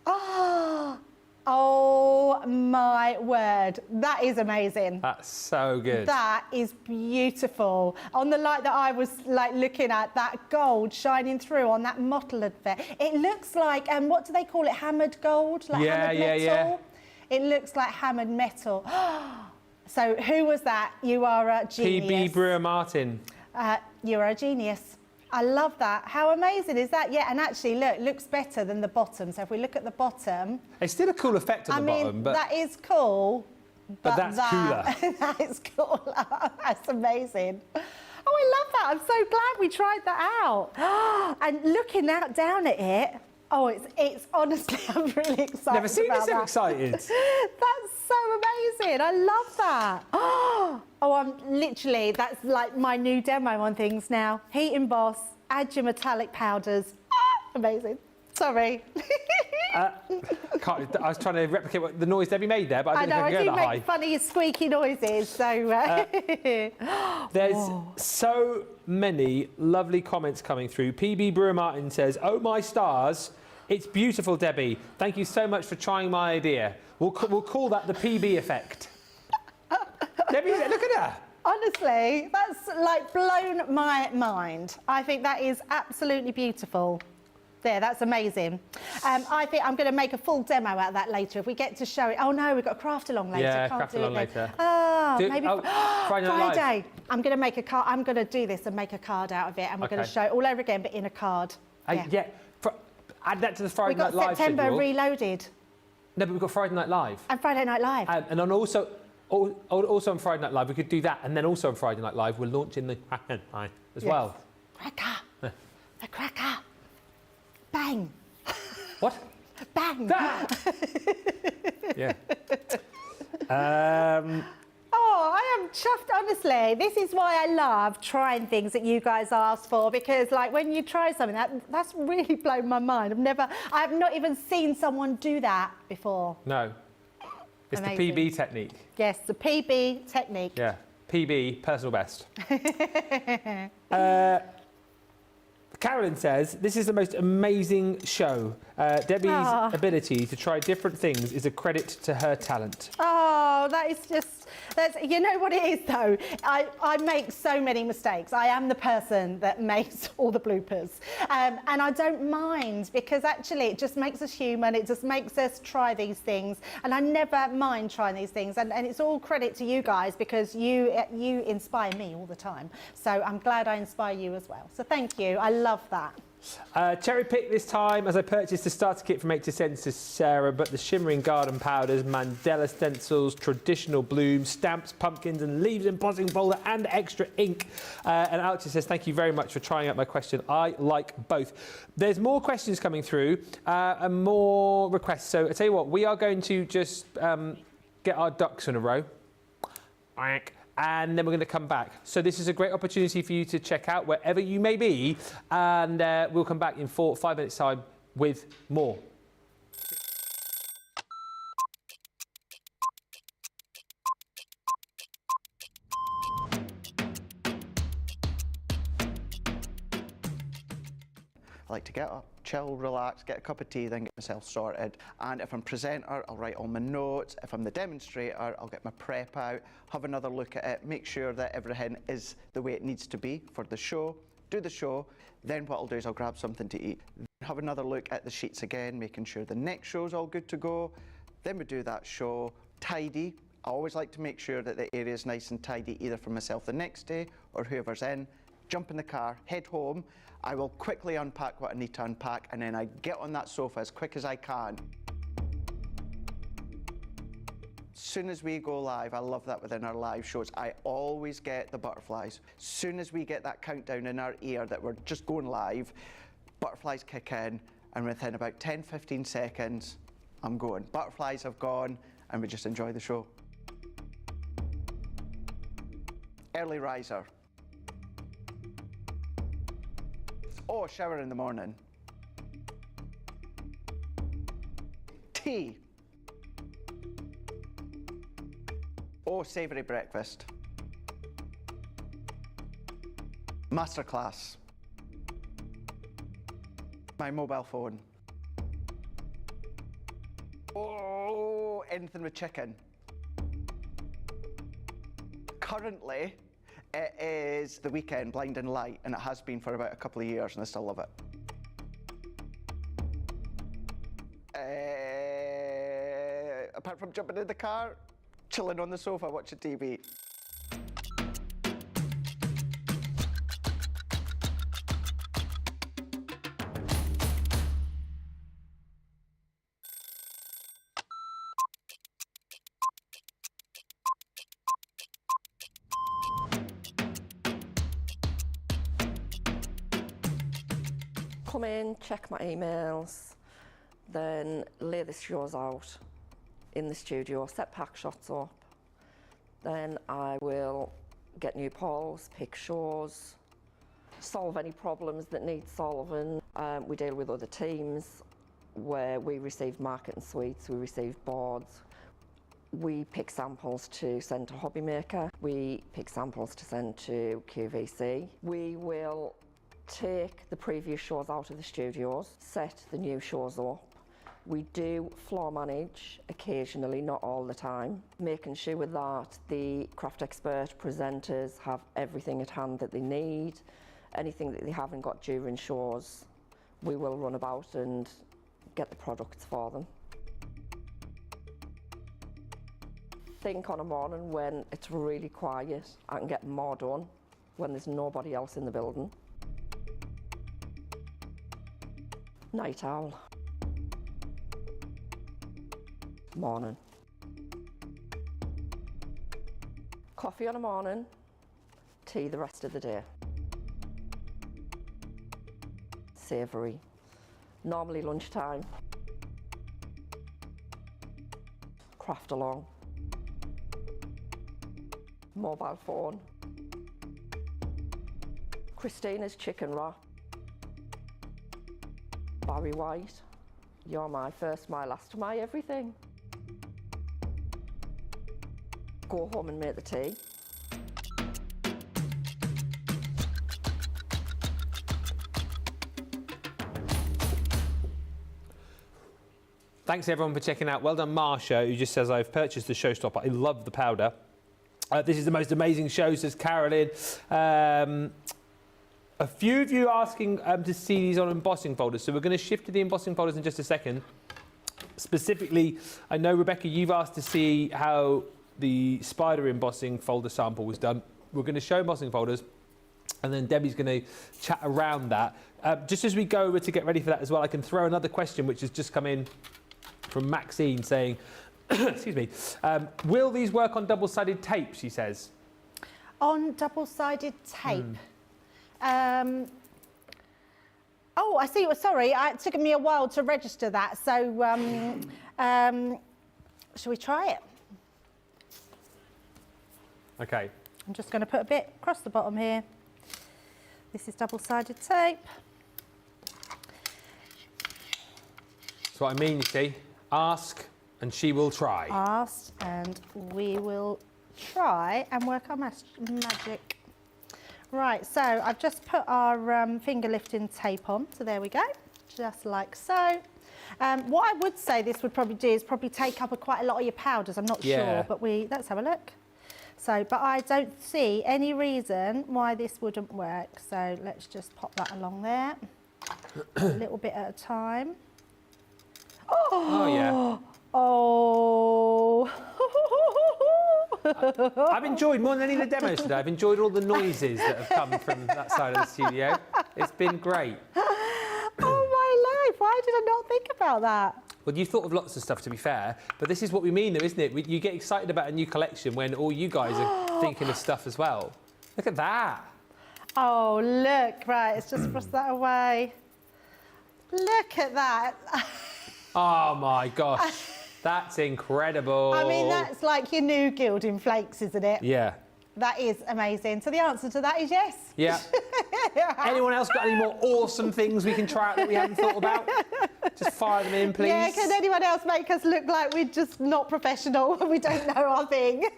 that. Oh my word, that is amazing. That's so good. That is beautiful. On the light that I was like looking at, that gold shining through on that mottled effect. It looks like, what do they call it? Hammered gold? Like hammered metal? Yeah. It looks like hammered metal. So who was that? You are a genius. PB Brewer Martin. You're a genius. I love that. How amazing is that? Yeah, and actually, look, it looks better than the bottom. So if we look at the bottom... It's still a cool effect on the bottom, but... that is cool. But that's cooler. That is cooler. That's amazing. Oh, I love that. I'm so glad we tried that out. And looking out down at it, oh, it's honestly, I'm really excited. Never seen you so excited. That's so amazing. I love that. Oh, I'm literally, that's like my new demo on things now. Heat emboss, add your metallic powders. Amazing. Sorry. I was trying to replicate what the noise Debbie made there, but I didn't think I could go that high. I do make funny squeaky noises, so... There's so many lovely comments coming through. PB Brewer Martin says, "Oh my stars, it's beautiful, Debbie. Thank you so much for trying my idea. We'll call that the PB effect." Debbie, look at her. Honestly, that's like blown my mind. I think that is absolutely beautiful. There, that's amazing. I think I'm going to make a full demo out of that later if we get to show it. Oh no, we've got craft along later. Yeah, Can't craft do along it later. Oh, maybe Friday Night Friday. I'm going to make a card. I'm going to do this and make a card out of it, and we're going to show it all over again, but in a card. Yeah. Add that to the Friday Night Live. Live September schedule. Reloaded. No, but we've got Friday Night Live. And Friday Night Live. And then also on Friday Night Live, we could do that. And then also on Friday Night Live, we're launching the Cracker as well. Cracker. The cracker. Bang. What? Bang. Yeah. Oh, I am chuffed, honestly. This is why I love trying things that you guys asked for, because like when you try something, that's really blown my mind. I have not even seen someone do that before. No. It's amazing. the PB technique. Yes, the PB technique. Yeah. PB, personal best. Carolyn says, "This is the most amazing show. Debbie's ability to try different things is a credit to her talent." Oh, that is just, you know what it is though? I make so many mistakes. I am the person that makes all the bloopers. And I don't mind, because actually it just makes us human. It just makes us try these things. And I never mind trying these things. And it's all credit to you guys, because you inspire me all the time. So I'm glad I inspire you as well. So thank you. I love that. Cherry pick this time, as I purchased the starter kit from 8 to Sense to Sarah, but the shimmering garden powders, Mandela stencils, traditional blooms, stamps, pumpkins and leaves, embossing folder and extra ink. And Alex says, "Thank you very much for trying out my question. I like both." There's more questions coming through and more requests. So I tell you what, we are going to just get our ducks in a row. And then we're going to come back. So this is a great opportunity for you to check out wherever you may be, and we'll come back in 5 minutes' time with more. I like to get up, chill, relax, get a cup of tea, then get myself sorted. And if I'm presenter, I'll write all my notes. If I'm the demonstrator, I'll get my prep out, have another look at it, make sure that everything is the way it needs to be for the show, do the show. Then what I'll do is I'll grab something to eat, have another look at the sheets again, making sure the next show's all good to go. Then we do that show, tidy. I always like to make sure that the area is nice and tidy, either for myself the next day or whoever's in. jump in the car, head home. I will quickly unpack what I need to unpack, and then I get on that sofa as quick as I can. As soon as we go live, I love that within our live shows, I always get the butterflies. As soon as we get that countdown in our ear that we're just going live, butterflies kick in, and within about 10-15 seconds, I'm going. Butterflies have gone, and we just enjoy the show. Early riser. Oh, shower in the morning. Tea. Oh, savoury breakfast. Masterclass. My mobile phone. Oh, anything with chicken. Currently, it is the weekend, Blinding Light, and it has been for about a couple of years, and I still love it. Apart from jumping in the car, chilling on the sofa, watching TV. Come in, check my emails, then lay the shows out in the studio, set pack shots up. Then I will get new polls, pick shows, solve any problems that need solving. We deal with other teams where we receive marketing suites, we receive boards. We pick samples to send to Hobby Maker. We pick samples to send to QVC. We will take the previous shows out of the studios, set the new shows up. We do floor manage occasionally, not all the time, making sure that the craft expert presenters have everything at hand that they need. Anything that they haven't got during shows, we will run about and get the products for them. Think on a morning when it's really quiet, I can get more done when there's nobody else in the building. Night owl. Morning. Coffee on a morning, tea the rest of the day. Savoury. Normally lunchtime. Craft along. Mobile phone. Christina's chicken wrap. Barry White, you're my first, my last, my everything. Go home and make the tea. Thanks everyone for checking out. Well done, Marsha, who just says, I've purchased the showstopper. I love the powder. This is the most amazing show, says Carolyn. A few of you asking to see these on embossing folders, so we're going to shift to the embossing folders in just a second. Specifically, I know, Rebecca, you've asked to see how the spider embossing folder sample was done. We're going to show embossing folders, and then Debbie's going to chat around that. Just as we go over to get ready for that as well, I can throw another question which has just come in from Maxine saying, excuse me, will these work on double-sided tape, she says? On double-sided tape? Oh, I see. Sorry, it took me a while to register that. So, shall we try it? Okay. I'm just going to put a bit across the bottom here. This is double-sided tape. That's what I mean, you see. Ask and she will try. Ask and we will try and work our magic. Right, so I've just put our finger lifting tape on, so there we go, just like so. What I would say this would probably do is probably take up quite a lot of your powders, I'm not sure, but let's have a look. So, but I don't see any reason why this wouldn't work, so let's just pop that along there, a little bit at a time. Oh yeah. Oh. I've enjoyed, more than any of the demos today, I've enjoyed all the noises that have come from that side of the studio. It's been great. Oh, my life. Why did I not think about that? Well, you thought of lots of stuff, to be fair, but this is what we mean, though, isn't it? You get excited about a new collection when all you guys are thinking of stuff as well. Look at that. Oh, look. Right, let's just brush that away. Look at that. Oh, my gosh. That's incredible. I mean, that's like your new gilding flakes, isn't it? Yeah. That is amazing. So the answer to that is yes. Yeah. Anyone else got any more awesome things we can try out that we haven't thought about? Just fire them in, please. Yeah, can anyone else make us look like we're just not professional and we don't know our thing?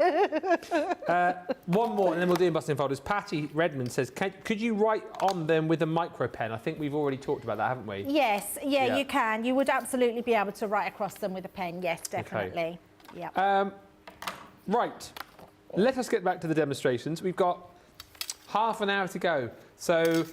One more, and then we'll do embossing folders. Patty Redmond says, could you write on them with a micro pen? I think we've already talked about that, haven't we? Yes, yeah, you can. You would absolutely be able to write across them with a pen. Yes, definitely. Okay. Yeah. Right. Let us get back to the demonstrations. We've got half an hour to go. So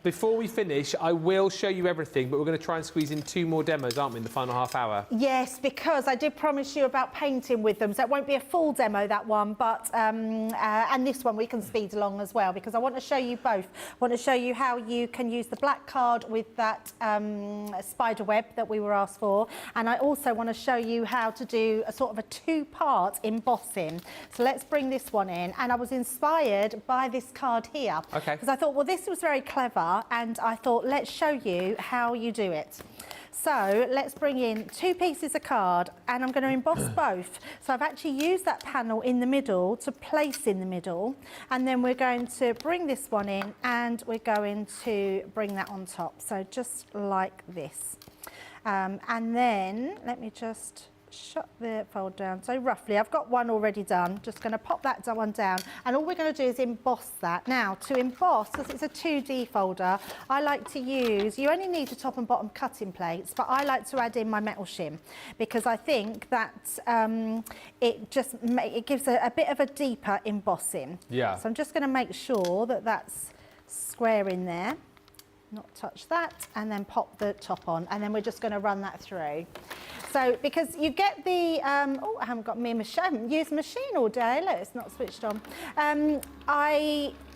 before we finish, I will show you everything, but we're going to try and squeeze in 2 more demos, aren't we, in the final half hour? Yes, because I did promise you about painting with them, so it won't be a full demo, that one, but and this one we can speed along as well, because I want to show you both. I want to show you how you can use the black card with that spider web that we were asked for, and I also want to show you how to do a sort of a 2-part embossing. So let's bring this one in, and I was inspired by this card here. Okay. Because I thought, well, this was very clever, and I thought, let's show you how you do it. So let's bring in 2 pieces of card, and I'm going to emboss both. So I've actually used that panel in the middle to place in the middle, and then we're going to bring this one in, and we're going to bring that on top. So just like this. And then let me just shut the fold down. So roughly, I've got one already done. Just going to pop that one down, and all we're going to do is emboss that. Now, to emboss, because it's a 2D folder, I like to use, you only need the top and bottom cutting plates, but I like to add in my metal shim, because I think that it gives a bit of a deeper embossing. Yeah. So I'm just going to make sure that that's square in there. Not touch that, and then pop the top on, and then we're just going to run that through. So because you get the oh, I haven't got me a machine. I haven't used machine all day. Look, it's not switched on.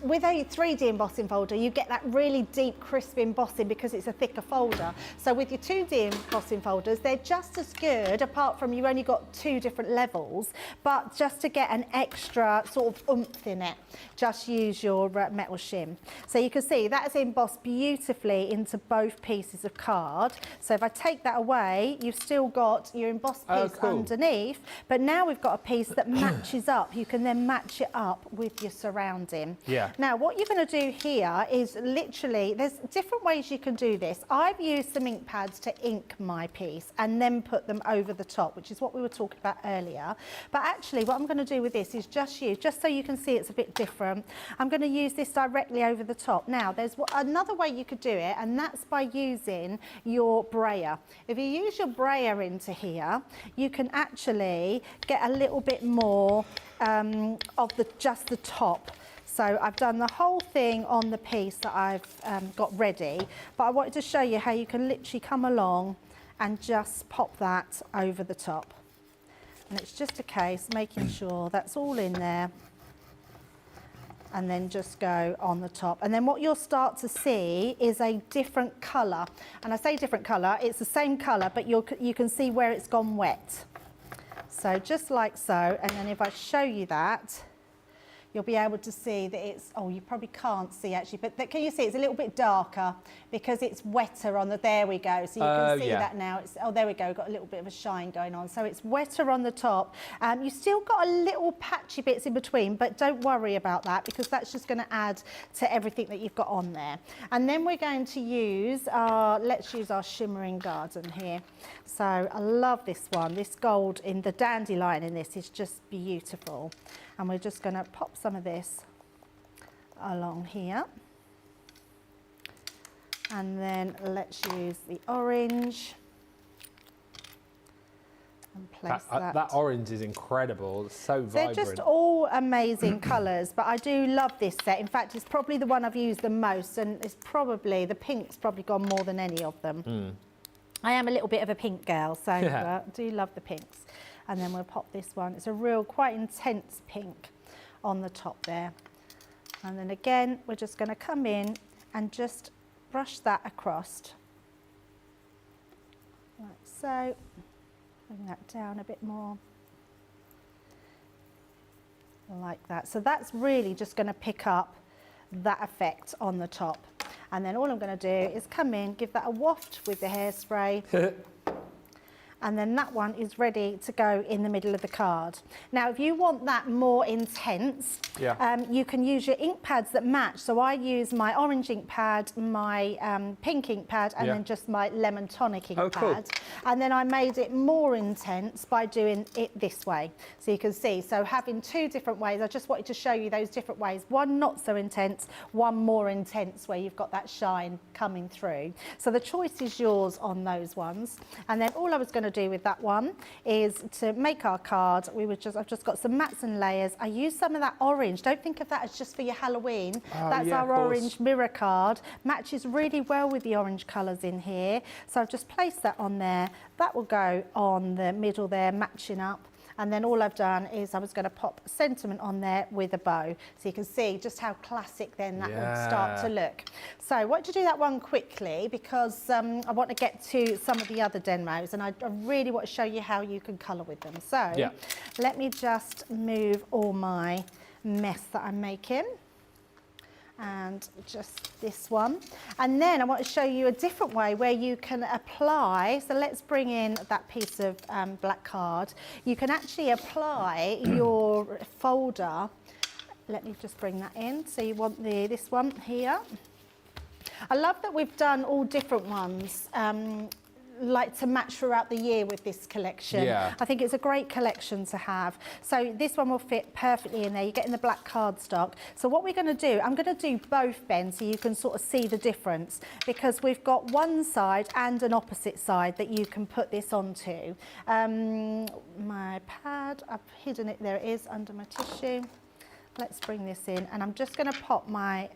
With a 3D embossing folder, you get that really deep, crisp embossing because it's a thicker folder. So with your 2D embossing folders, they're just as good, apart from you've only got 2 different levels, but just to get an extra sort of oomph in it, just use your metal shim. So you can see that's embossed beautifully into both pieces of card. So if I take that away, you've still got your embossed piece underneath, but now we've got a piece that matches up. You can then match it up with your surrounding. Yeah. Now, what you're going to do here is literally, there's different ways you can do this. I've used some ink pads to ink my piece and then put them over the top, which is what we were talking about earlier. But actually, what I'm going to do with this is just so you can see it's a bit different, I'm going to use this directly over the top. Now, there's another way you could do it, and that's by using your brayer. If you use your brayer into here, you can actually get a little bit more of just the top. So I've done the whole thing on the piece that I've got ready, but I wanted to show you how you can literally come along and just pop that over the top. And it's just a case making sure that's all in there, and then just go on the top. And then what you'll start to see is a different colour. And I say different colour, it's the same colour, but you can see where it's gone wet. So just like so, and then if I show you that, you'll be able to see that it's, oh, you probably can't see actually, but can you see it's a little bit darker because it's wetter on the, there we go. So you can see that now. It's, oh, there we go, got a little bit of a shine going on. So it's wetter on the top. You still got a little patchy bits in between, but don't worry about that because that's just going to add to everything that you've got on there. And then we're going to use let's use our shimmering garden here. So I love this one. This gold in the dandelion in this is just beautiful. And we're just going to pop some of this along here. And then let's use the orange and place that. That orange is incredible. It's so vibrant. They're just all amazing colours, but I do love this set. In fact, it's probably the one I've used the most, and it's probably, the pink's probably gone more than any of them. I am a little bit of a pink girl, so I do love the pinks. And then we'll pop this one. It's a real quite intense pink on the top there. And then again, we're just going to come in and just brush that across. Like so. Bring that down a bit more. Like that. So that's really just going to pick up that effect on the top. And then all I'm going to do is come in, give that a waft with the hairspray. And then that one is ready to go in the middle of the card. Now, if you want that more intense, you can use your ink pads that match. So I use my orange ink pad, my pink ink pad, and then just my lemon tonic ink pad. Cool. And then I made it more intense by doing it this way. So you can see, so having two different ways. I just wanted to show you those different ways. One not so intense, one more intense, where you've got that shine coming through. So the choice is yours on those ones. And then all I was going to do with that one is to make our card. I've just got some mats and layers. I use some of that orange. Don't think of that as just for your Halloween. That's our orange mirror card. Matches really well with the orange colours in here. So I've just placed that on there. That will go on the middle there, matching up. And then all I've done is I was going to pop sentiment on there with a bow. So you can see just how classic then that would start to look. So I want to do that one quickly because I want to get to some of the other demos, and I really want to show you how you can colour with them. So let me just move all my mess that I'm making. And just this one. And then I want to show you a different way where you can apply. So let's bring in that piece of black card. You can actually apply your folder. Let me just bring that in. So you want this one here. I love that we've done all different ones. Like to match throughout the year with this collection. I think it's a great collection to have. So this one will fit perfectly in there. You're getting the black cardstock. So what we're going to do, I'm going to do both, Ben, so you can sort of see the difference, because we've got one side and an opposite side that you can put this onto. My pad, I've hidden it, there it is, under my tissue. Let's bring this in, and I'm just going to pop my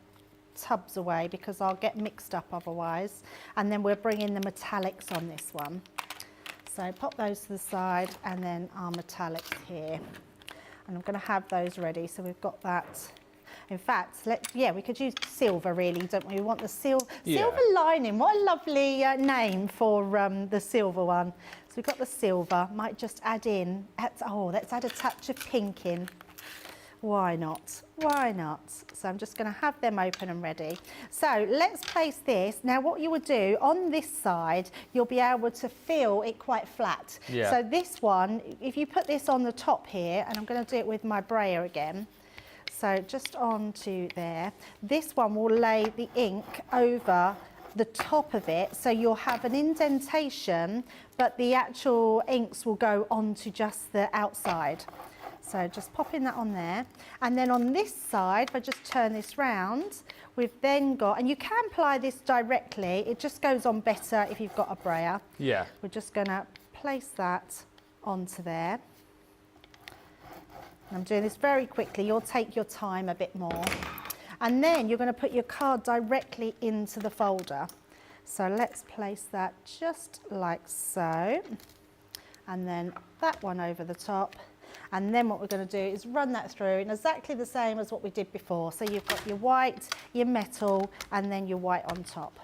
tubs away because I'll get mixed up otherwise, and then we're bringing the metallics on this one. So pop those to the side, and then our metallics here, and I'm going to have those ready. So we've got that. In fact, we could use silver, really, don't we? We want the silver lining. What a lovely name for the silver one. So we've got the silver. Might just add in, let's add a touch of pink in. Why not? Why not? So I'm just going to have them open and ready. So let's place this. Now what you would do on this side, you'll be able to feel it quite flat. So this one, if you put this on the top here, and I'm going to do it with my brayer again. So just onto there. This one will lay the ink over the top of it, so you'll have an indentation, but the actual inks will go onto just the outside. So just popping that on there. And then on this side, if I just turn this round, we've then got, and you can apply this directly, it just goes on better if you've got a brayer. We're just going to place that onto there. And I'm doing this very quickly, you'll take your time a bit more. And then you're going to put your card directly into the folder. So let's place that just like so. And then that one over the top. And then what we're going to do is run that through in exactly the same as what we did before. So you've got your white, your metal, and then your white on top.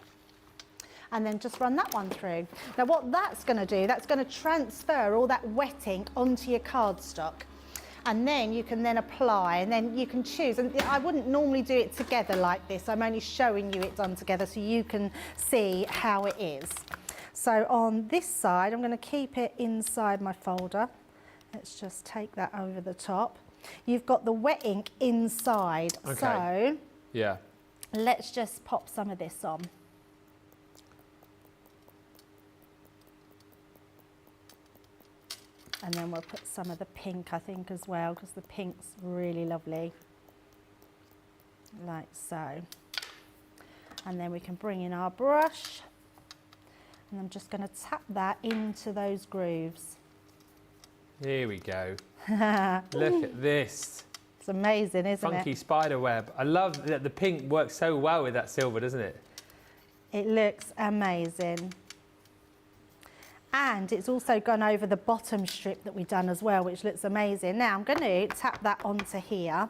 And then just run that one through. Now what that's going to do, that's going to transfer all that wet ink onto your cardstock. And then you can then apply, and then you can choose. And I wouldn't normally do it together like this. I'm only showing you it done together so you can see how it is. So on this side, I'm going to keep it inside my folder. Let's just take that over the top. You've got the wet ink inside, so let's just pop some of this on. And then we'll put some of the pink, I think, as well, because the pink's really lovely, like so. And then we can bring in our brush, and I'm just going to tap that into those grooves. Here we go. Look at this. It's amazing, isn't it? Funky spider web. I love that the pink works so well with that silver, doesn't it? It looks amazing. And it's also gone over the bottom strip that we've done as well, which looks amazing. Now I'm going to tap that onto here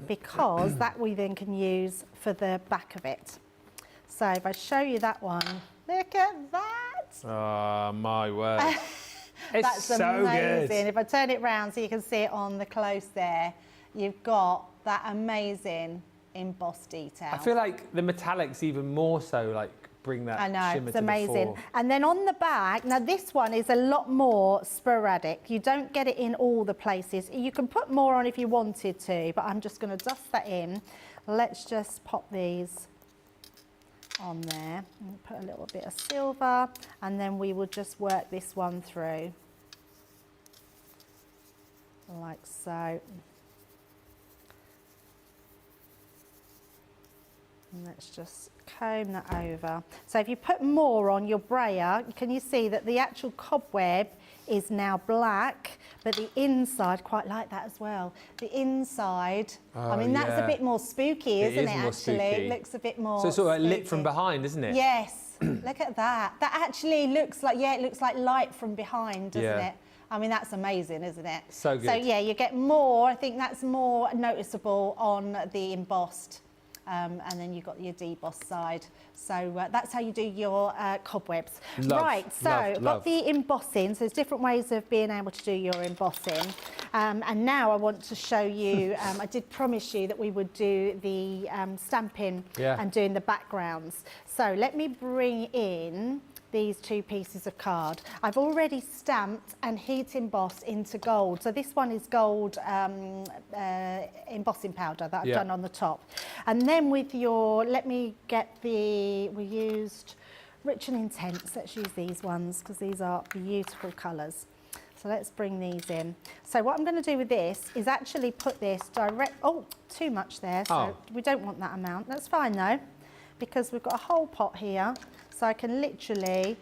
because that we then can use for the back of it. So if I show you that one, look at that. Oh, my word. It's That's so amazing. good. If I turn it round so you can see it on the close there, you've got that amazing embossed detail. I feel like the metallics even more so, like, bring that I know, shimmer it's to the amazing. fore. And then on the back, now this one is a lot more sporadic. You don't get it in all the places. You can put more on if you wanted to, but I'm just going to dust that in. Let's just pop these on there and put a little bit of silver, and then we will just work this one through like so. And let's just comb that over. So if you put more on your brayer, can you see that the actual cobweb is now black, but the inside, quite like that as well. The inside, I mean, that's a bit more spooky, isn't it, more actually? spooky. It looks a bit more So it's sort of like lit spooky. from behind, isn't it? Yes, look at that. That actually looks like, yeah, it looks like light from behind, doesn't Yeah. it? I mean, that's amazing, isn't it? So good. So yeah, you get more, I think that's more noticeable on the embossed. And then you've got your debossed side. So that's how you do your cobwebs. Love, right, so love, I've love. got the embossing. So there's different ways of being able to do your embossing. And now I want to show you, I did promise you that we would do the stamping and doing the backgrounds. So let me bring in these two pieces of card. I've already stamped and heat embossed into gold. So this one is gold embossing powder that I've done on the top. And then with your, let me get the, we used Rich and Intense. Let's use these ones because these are beautiful colours. So let's bring these in. So what I'm going to do with this is actually put this direct, oh, too much there. So we don't want that amount. That's fine though, because we've got a whole pot here. So I can literally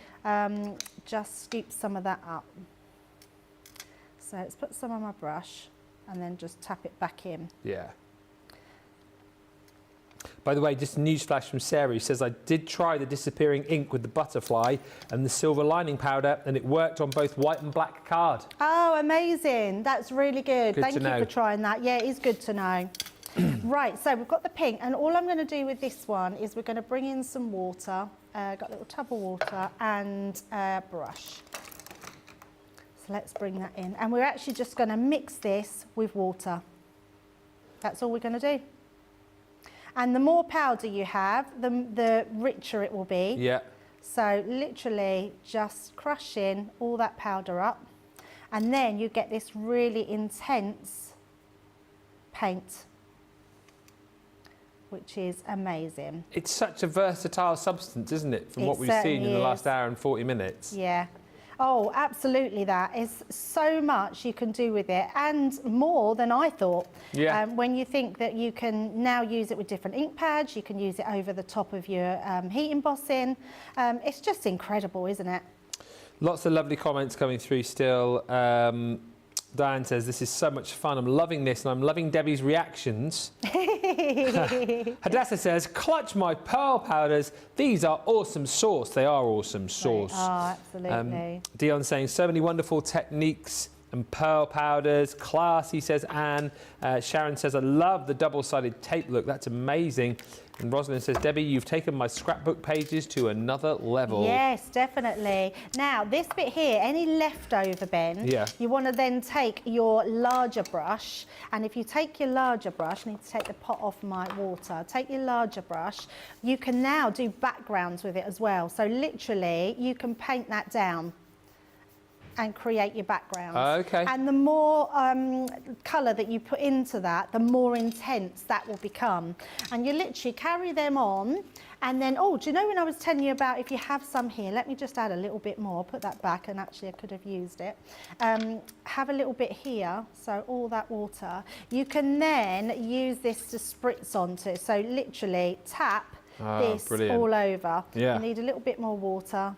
just scoop some of that up. So let's put some on my brush and then just tap it back in. Yeah. By the way, just a newsflash from Sarah, who says, I did try the disappearing ink with the butterfly and the silver lining powder, and it worked on both white and black card. Oh, amazing. That's really good. Thank you for trying that. Yeah, it is good to know. Right, so we've got the pink, and all I'm going to do with this one is we're going to bring in some water. Got a little tub of water and a brush. So let's bring that in. And we're actually just going to mix this with water. That's all we're going to do. And the more powder you have, the richer it will be. Yeah. So literally just crush in all that powder up. And then you get this really intense paint, which is amazing. It's such a versatile substance, isn't it, from what we've seen in the last hour and 40 minutes? Yeah. Oh, absolutely that. Is so much you can do with it, and more than I thought. Yeah. When you think that you can now use it with different ink pads, you can use it over the top of your heat embossing. It's just incredible, isn't it? Lots of lovely comments coming through still. Diane says, this is so much fun. I'm loving this, and I'm loving Debbie's reactions. Hadassah says, clutch my pearl powders. These are awesome sauce. They are awesome sauce. They are, absolutely. Dion's saying, so many wonderful techniques and pearl powders. Classy, says Anne. Sharon says, I love the double-sided tape look. That's amazing. And Rosalind says, Debbie, you've taken my scrapbook pages to another level. Yes, definitely. Now, this bit here, any leftover, Ben, you want to then take your larger brush, and if you take your larger brush, I need to take the pot off my water, take your larger brush, you can now do backgrounds with it as well. So literally, you can paint that down and create your backgrounds. Okay. And the more colour that you put into that, the more intense that will become. And you literally carry them on, and then, oh, do you know when I was telling you about if you have some here, let me just add a little bit more, put that back, and actually I could have used it. Have a little bit here, so all that water. You can then use this to spritz onto, so literally tap this all over. Yeah. You need a little bit more water.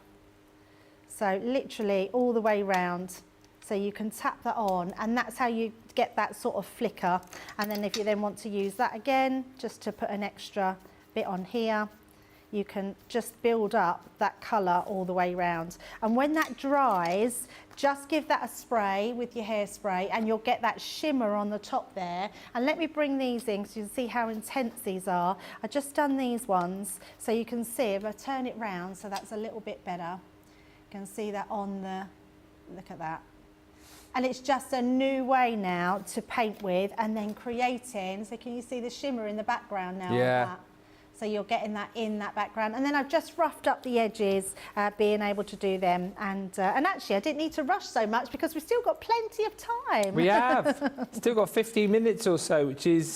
So literally all the way round. So you can tap that on, and that's how you get that sort of flicker. And then if you then want to use that again, just to put an extra bit on here, you can just build up that colour all the way round. And when that dries, just give that a spray with your hairspray and you'll get that shimmer on the top there. And let me bring these in so you can see how intense these are. I've just done these ones so you can see, if I turn it round so that's a little bit better, you can see that on the, look at that. And it's just a new way now to paint with and then creating, so can you see the shimmer in the background now? Yeah. Of that? So you're getting that in that background. And then I've just roughed up the edges, being able to do them. And actually I didn't need to rush so much because we've still got plenty of time. We have. Still got 15 minutes or so, which is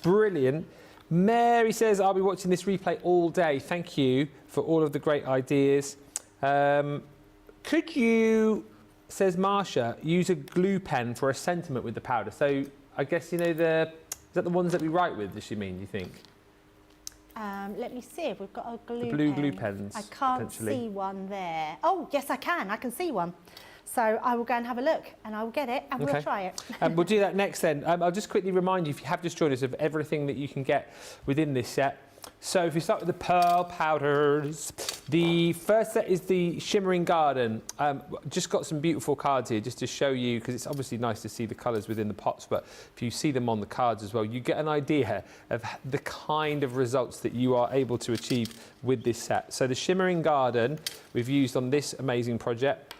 brilliant. Mary says, I'll be watching this replay all day. Thank you for all of the great ideas. Could you, says Marsha, use a glue pen for a sentiment with the powder? So I guess, you know, is that the ones that we write with, does she mean, do you think? Let me see if we've got a glue The blue pen. glue pens, I can't see one there. Oh, yes, I can see one. So I will go and have a look and I will get it and we'll try it. We'll do that next then. I'll just quickly remind you, if you have just joined us, of everything that you can get within this set. So if we start with the pearl powders, the first set is the Shimmering Garden. Just got some beautiful cards here just to show you, because it's obviously nice to see the colours within the pots, but if you see them on the cards as well, you get an idea of the kind of results that you are able to achieve with this set. So the Shimmering Garden we've used on this amazing project.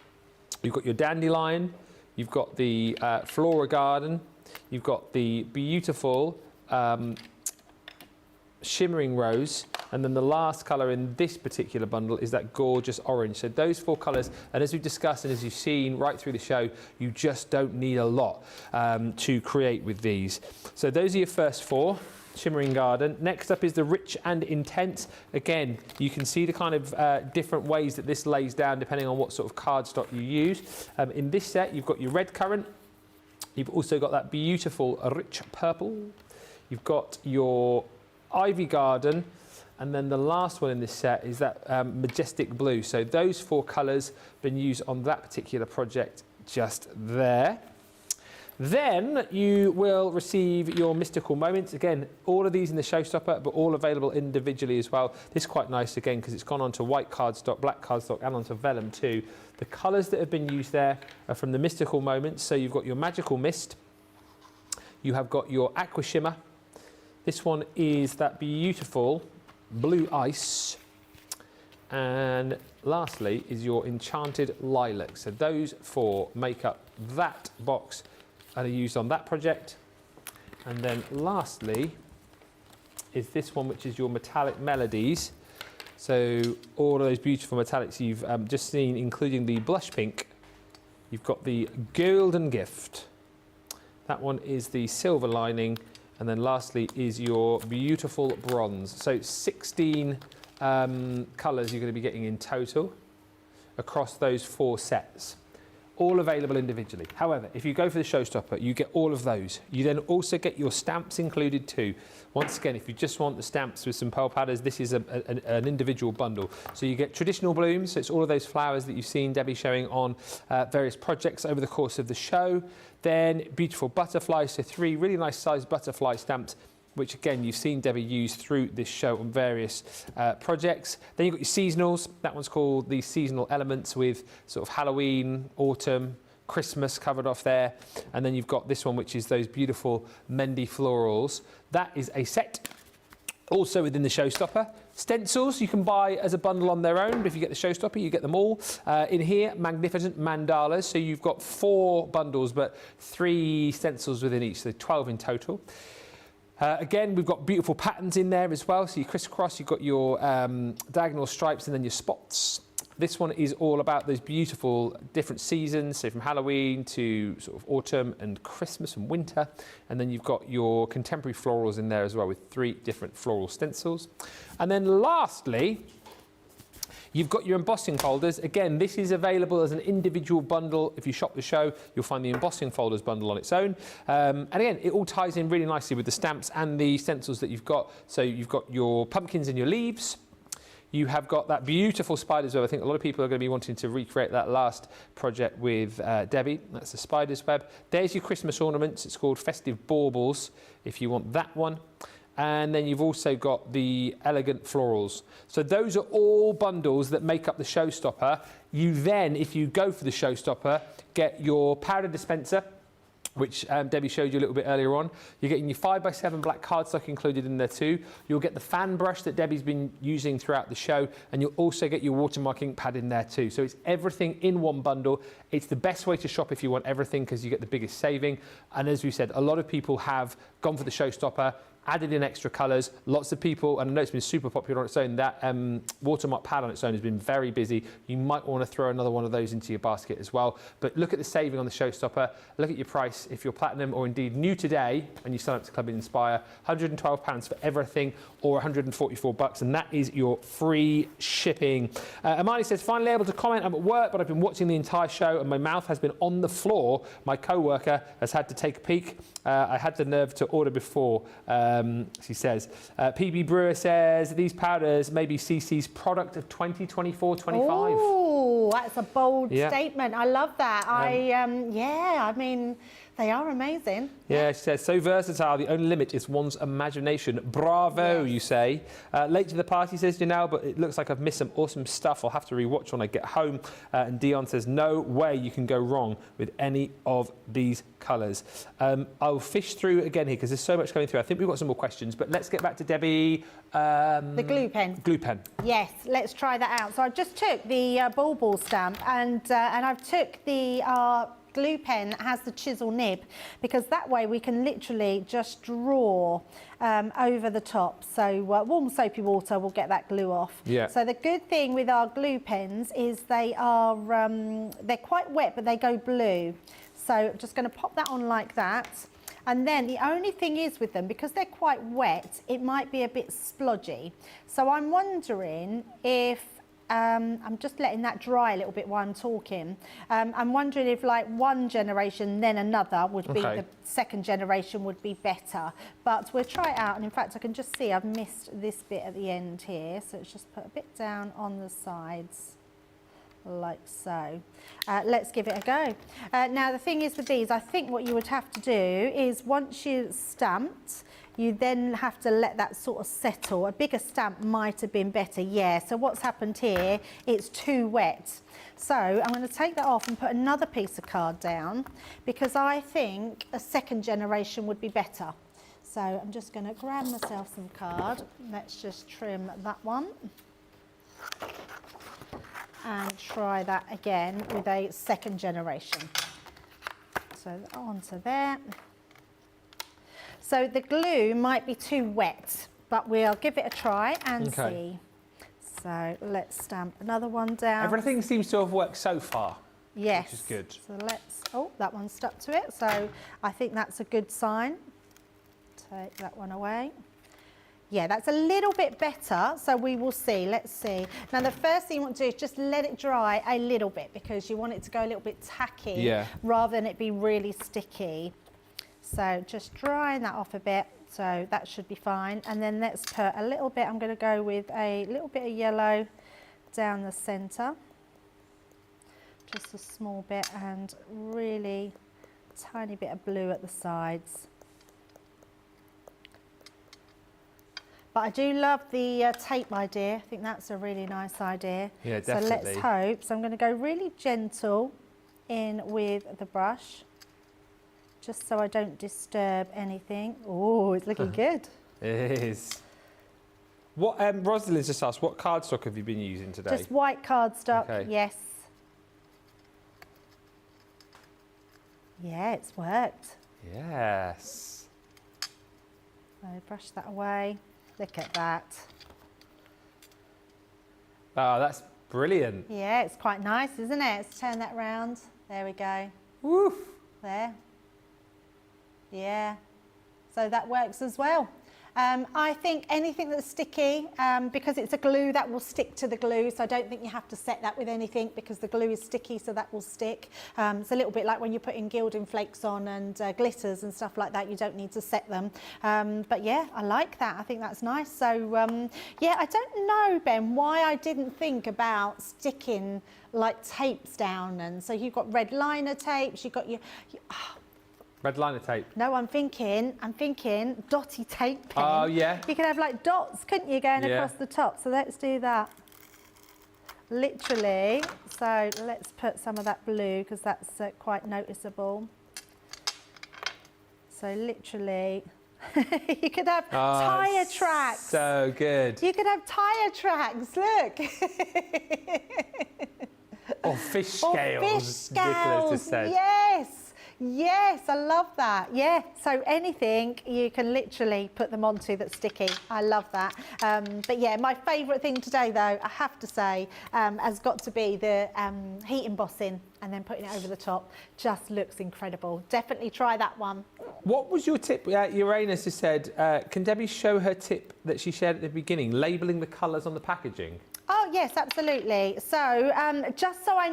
You've got your dandelion, you've got the Flora Garden, you've got the beautiful Shimmering Rose, and then the last colour in this particular bundle is that gorgeous orange. So those four colours, and as we've discussed and as you've seen right through the show, you just don't need a lot to create with these. So those are your first four. Shimmering Garden. Next up is the Rich and Intense. Again, you can see the kind of different ways that this lays down depending on what sort of cardstock you use. In this set, you've got your red currant. You've also got that beautiful rich purple. You've got your Ivy Garden, and then the last one in this set is that majestic blue. So those four colours been used on that particular project just there. Then you will receive your mystical moments. Again, all of these in the showstopper, but all available individually as well. This is quite nice again because it's gone onto white cardstock, black cardstock, and onto vellum too. The colours that have been used there are from the mystical moments. So you've got your magical mist, you have got your aqua shimmer. This one is that beautiful blue ice. And lastly is your enchanted lilac. So those four make up that box and are used on that project. And then lastly is this one, which is your metallic melodies. So all of those beautiful metallics you've just seen, including the blush pink. You've got the golden gift. That one is the silver lining. And then lastly is your beautiful bronze. So 16 colours you're going to be getting in total across those four sets. All available individually. However, if you go for the showstopper, you get all of those. You then also get your stamps included too. Once again, if you just want the stamps with some pearl powders, this is an individual bundle. So you get traditional blooms, so it's all of those flowers that you've seen Debbie showing on various projects over the course of the show. Then beautiful butterflies, so 3 really nice sized butterfly stamps, which again you've seen Debbie use through this show on various projects. Then you've got your seasonals. That one's called the Seasonal Elements, with sort of Halloween, autumn, Christmas covered off there. And then you've got this one, which is those beautiful Mendy florals. That is a set. Also within the showstopper, stencils you can buy as a bundle on their own, but if you get the showstopper, you get them all. In here, magnificent mandalas. So you've got 4 bundles, but 3 stencils within each, so 12 in total. Again, we've got beautiful patterns in there as well. So you crisscross, you've got your diagonal stripes and then your spots. This one is all about those beautiful different seasons, so from Halloween to sort of autumn and Christmas and winter. And then you've got your contemporary florals in there as well, with 3 different floral stencils. And then lastly, you've got your embossing folders. Again, this is available as an individual bundle. If you shop the show, you'll find the embossing folders bundle on its own. And again, it all ties in really nicely with the stamps and the stencils that you've got. So you've got your pumpkins and your leaves. You have got that beautiful spider's web. I think a lot of people are going to be wanting to recreate that last project with Debbie. That's the spider's web. There's your Christmas ornaments. It's called Festive Baubles, if you want that one. and then you've also got the elegant florals. So those are all bundles that make up the showstopper. You then, if you go for the showstopper, get your powder dispenser, which Debbie showed you a little bit earlier on. You're getting your 5x7 black cardstock included in there too. You'll get the fan brush that Debbie's been using throughout the show, and you'll also get your watermark ink pad in there too. So it's everything in one bundle. It's the best way to shop if you want everything, because you get the biggest saving. And as we said, a lot of people have gone for the showstopper, added in extra colours. Lots of people, and I know it's been super popular on its own, that watermark pad on its own has been very busy. You might want to throw another one of those into your basket as well. But look at the saving on the showstopper. Look at your price. If you're platinum or indeed new today and you sign up to Club Inspire, £112 for everything, or £144, and that is your free shipping. Amani says, finally able to comment. I'm at work, but I've been watching the entire show and my mouth has been on the floor. My co-worker has had to take a peek. I had the nerve to order before. She says. PB Brewer says, these powders may be CC's product of 2024-25. Oh, that's a bold statement. I love that. Yeah, I mean, they are amazing. Yeah, she says, so versatile, the only limit is one's imagination. Bravo, you say. Late to the party, says Janelle, but it looks like I've missed some awesome stuff. I'll have to rewatch when I get home. And Dion says, no way you can go wrong with any of these colours. I'll fish through again here because there's so much going through. I think we've got some more questions, but let's get back to Debbie. The glue pen. Glue pen. Yes, let's try that out. So I just took the ball stamp and I've took the glue pen that has the chisel nib, because that way we can literally just draw over the top. So warm soapy water will get that glue off. Yeah. So the good thing with our glue pens is they are they're quite wet, but they go blue. So I'm just going to pop that on like that. And then the only thing is with them, because they're quite wet, it might be a bit splodgy. So I'm wondering if I'm just letting that dry a little bit while I'm talking. I'm wondering if like one generation, then another would be, the second generation would be better. But we'll try it out. And in fact, I can just see I've missed this bit at the end here. So let's just put a bit down on the sides, like so. Let's give it a go. Now, the thing is with these, I think what you would have to do is once you've stamped, you then have to let that sort of settle. A bigger stamp might have been better, yeah. So what's happened here, it's too wet. So I'm going to take that off and put another piece of card down, because I think a second generation would be better. So I'm just going to grab myself some card. Let's just trim that one. And try that again with a second generation. So onto there. So the glue might be too wet, but we'll give it a try and see. So let's stamp another one down. Everything seems to have worked so far. Yes. Which is good. So let's, oh, that one stuck to it. So I think that's a good sign. Take that one away. Yeah, that's a little bit better, so we will see. Let's see. Now, the first thing you want to do is just let it dry a little bit, because you want it to go a little bit tacky rather than it be really sticky. So just drying that off a bit, so that should be fine. And then let's put a little bit, I'm going to go with a little bit of yellow down the centre. Just a small bit, and really tiny bit of blue at the sides. But I do love the tape idea. I think that's a really nice idea. Yeah, definitely. So let's hope. So I'm going to go really gentle in with the brush, just so I don't disturb anything. Oh, it's looking good. It is. What Rosalind's just asked, what cardstock have you been using today? Just white cardstock, yes. Yeah, it's worked. Yes. So brush that away. Look at that. Oh, that's brilliant. Yeah, it's quite nice, isn't it? Let's turn that round. There we go. Woof. There. Yeah. So that works as well. I think anything that's sticky, because it's a glue, that will stick to the glue. So I don't think you have to set that with anything, because the glue is sticky, so that will stick. It's a little bit like when you're putting gilding flakes on and glitters and stuff like that. You don't need to set them. But yeah, I like that. I think that's nice. So yeah, I don't know, Ben, why I didn't think about sticking like tapes down. And so you've got red liner tapes, you've got your Red liner tape. No, I'm thinking dotty tape pen. Oh, yeah. You could have like dots, couldn't you, going across the top? So let's do that. Literally. So let's put some of that blue because that's quite noticeable. So literally, you could have tyre tracks. So good. You could have tyre tracks, look. Or fish scales, Fish Nicholas scales, just said. yes. Yes, I love that. Yeah, so anything you can literally put them onto that's sticky. I love that. But yeah, my favourite thing today, though, I have to say, has got to be the heat embossing and then putting it over the top. Just looks incredible. Definitely try that one. What was your tip? Uranus has said, can Debbie show her tip that she shared at the beginning, labelling the colours on the packaging? Oh, yes, absolutely. So just so I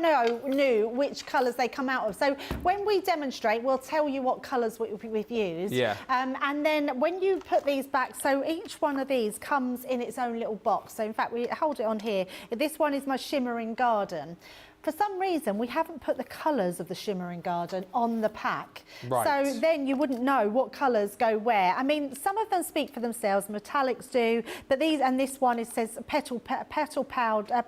knew which colours they come out of. So when we demonstrate, we'll tell you what colours we've used. Yeah. And then when you put these back, so each one of these comes in its own little box. So in fact, we hold it on here. This one is my Shimmering Garden. For some reason, we haven't put the colours of the Shimmering Garden on the pack. Right. So then you wouldn't know what colours go where. I mean, some of them speak for themselves, metallics do, but these, and this one, it says petal powder,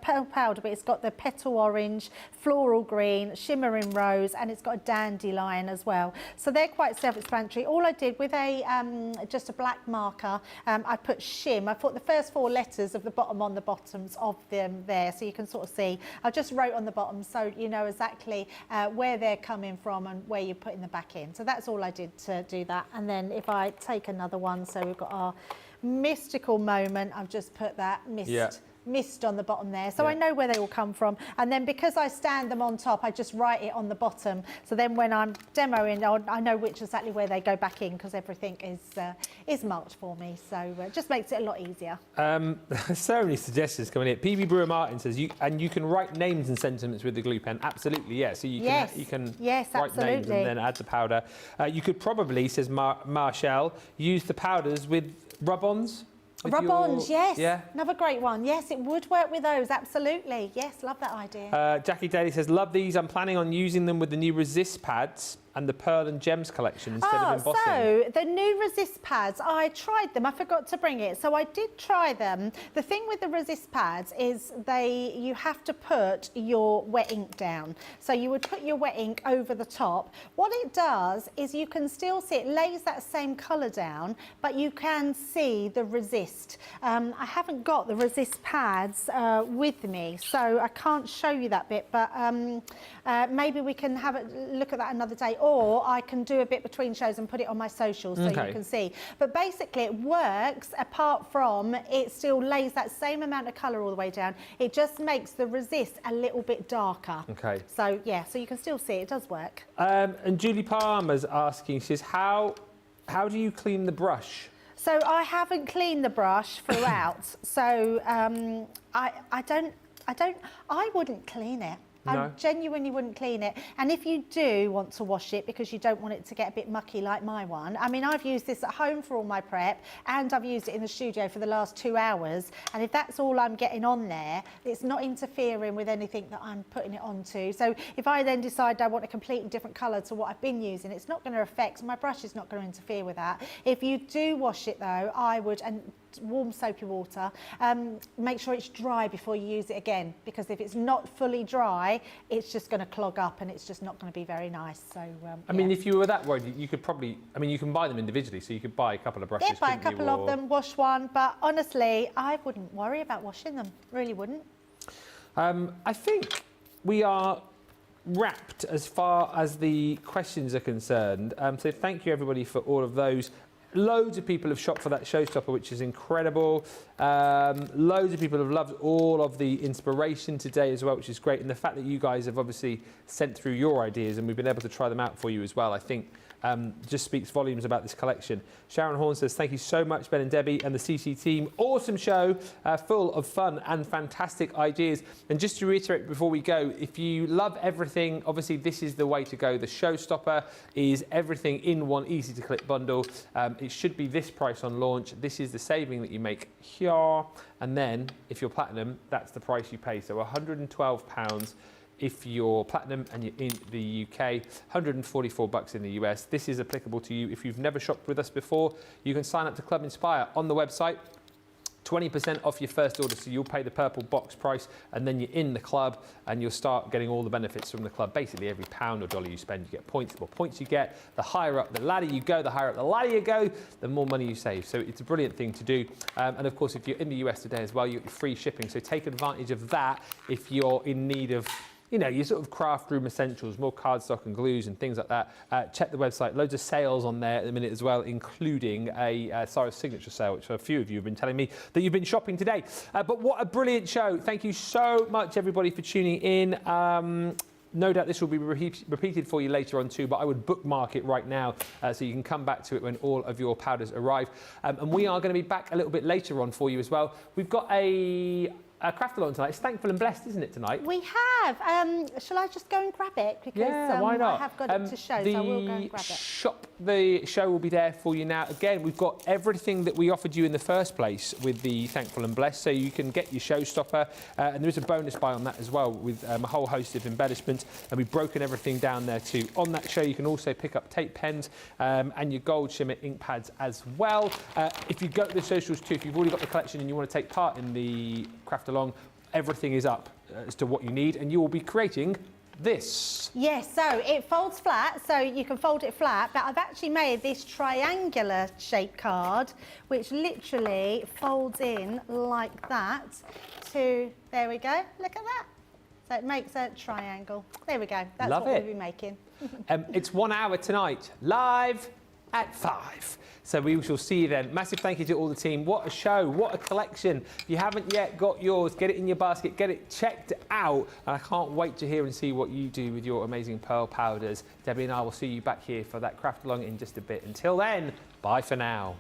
but it's got the petal orange, floral green, shimmering rose, and it's got a dandelion as well. So they're quite self-explanatory. All I did with just a black marker, I put shim. I put the first 4 letters of the bottom on the bottoms of them there, so you can sort of see. I just wrote on the bottom so you know exactly where they're coming from and where you're putting them back in. So that's all I did to do that. And then if I take another one, so we've got our mystical moment, I've just put that mist on the bottom there, so I know where they all come from. And then because I stand them on top, I just write it on the bottom, so then when I'm demoing, I know exactly where they go back in, because everything is marked for me, so it just makes it a lot easier. So many suggestions coming in. PB Brewer Martin says, you can write names and sentiments with the glue pen. Absolutely, yeah. So you can write names and then add the powder. You could probably, says Marshall, use the powders with rub-ons. Rub-ons, yes. Yeah. Another great one. Yes, it would work with those, absolutely. Yes, love that idea. Jackie Daly says, love these. I'm planning on using them with the new resist pads and the Pearl and Gems collection instead of embossing. So the new resist pads, I tried them. I forgot to bring it. So I did try them. The thing with the resist pads is you have to put your wet ink down. So you would put your wet ink over the top. What it does is you can still see, it lays that same colour down, but you can see the resist. I haven't got the resist pads with me, so I can't show you that bit, but maybe we can have a look at that another day. Or I can do a bit between shows and put it on my socials so you can see. But basically it works, apart from it still lays that same amount of colour all the way down. It just makes the resist a little bit darker. Okay. So yeah, so you can still see it does work. And Julie Palmer's asking, she says, how do you clean the brush? So I haven't cleaned the brush throughout. So I wouldn't clean it. No. I genuinely wouldn't clean it. And if you do want to wash it because you don't want it to get a bit mucky like my one, I mean, I've used this at home for all my prep and I've used it in the studio for the last 2 hours. And if that's all I'm getting on there, it's not interfering with anything that I'm putting it onto. So if I then decide I want a completely different colour to what I've been using, it's not going to affect, my brush is not going to interfere with that. If you do wash it though, I would, and warm soapy water, make sure it's dry before you use it again, because if it's not fully dry, it's just going to clog up and it's just not going to be very nice. So I mean, if you were that worried, you could probably, I mean, you can buy them individually, so you could buy a couple of brushes. Yeah, buy a couple of them, wash one, but honestly, I wouldn't worry about washing them, really wouldn't. I think we are wrapped as far as the questions are concerned. So thank you everybody for all of those. Loads of people have shopped for that showstopper, which is incredible. Loads of people have loved all of the inspiration today as well, which is great. And the fact that you guys have obviously sent through your ideas and we've been able to try them out for you as well, I think just speaks volumes about this collection. Sharon Horn says, thank you so much, Ben and Debbie and the CC team. Awesome show, full of fun and fantastic ideas. And just to reiterate before we go, if you love everything, obviously this is the way to go. The showstopper is everything in one easy to clip bundle. It should be this price on launch. This is the saving that you make here. And then if you're platinum, that's the price you pay. So £112 if you're platinum and you're in the UK, $144 in the US. This is applicable to you if you've never shopped with us before. You can sign up to Club Inspire on the website. 20% off your first order, so you'll pay the purple box price and then you're in the club and you'll start getting all the benefits from the club. Basically, every pound or dollar you spend, you get points. The more points you get, the higher up the ladder you go, the higher up the ladder you go, the more money you save. So it's a brilliant thing to do. And of course, if you're in the US today as well, you get free shipping. So take advantage of that if you're in need of, you know, your sort of craft room essentials, more cardstock and glues and things like that. Check the website. Loads of sales on there at the minute as well, including a Sarah's Signature sale, which a few of you have been telling me that you've been shopping today. But what a brilliant show. Thank you so much, everybody, for tuning in. No doubt this will be repeated for you later on too, but I would bookmark it right now so you can come back to it when all of your powders arrive. And we are going to be back a little bit later on for you as well. We've got a craft-along tonight. It's Thankful and Blessed, isn't it, tonight? We have. Shall I just go and grab it? Because yeah, why not? I have got it to show, so I will go and grab it. The show will be there for you now. Again, we've got everything that we offered you in the first place with the Thankful and Blessed, so you can get your showstopper, and there is a bonus buy on that as well with a whole host of embellishments, and we've broken everything down there too. On that show, you can also pick up tape pens and your gold shimmer ink pads as well. If you go to the socials too, if you've already got the collection and you want to take part in the craft along, everything is up as to what you need, and you will be creating this. Yes, so it folds flat, so you can fold it flat, but I've actually made this triangular shaped card, which literally folds in like that to, there we go, look at that. So it makes a triangle. There we go, that's what we'll be making. It's 1 hour tonight, live at 5. So we shall see you then. Massive thank you to all the team. What a show, what a collection. If you haven't yet got yours, get it in your basket, get it checked out. And I can't wait to hear and see what you do with your amazing pearl powders. Debbie and I will see you back here for that craft along in just a bit. Until then, bye for now.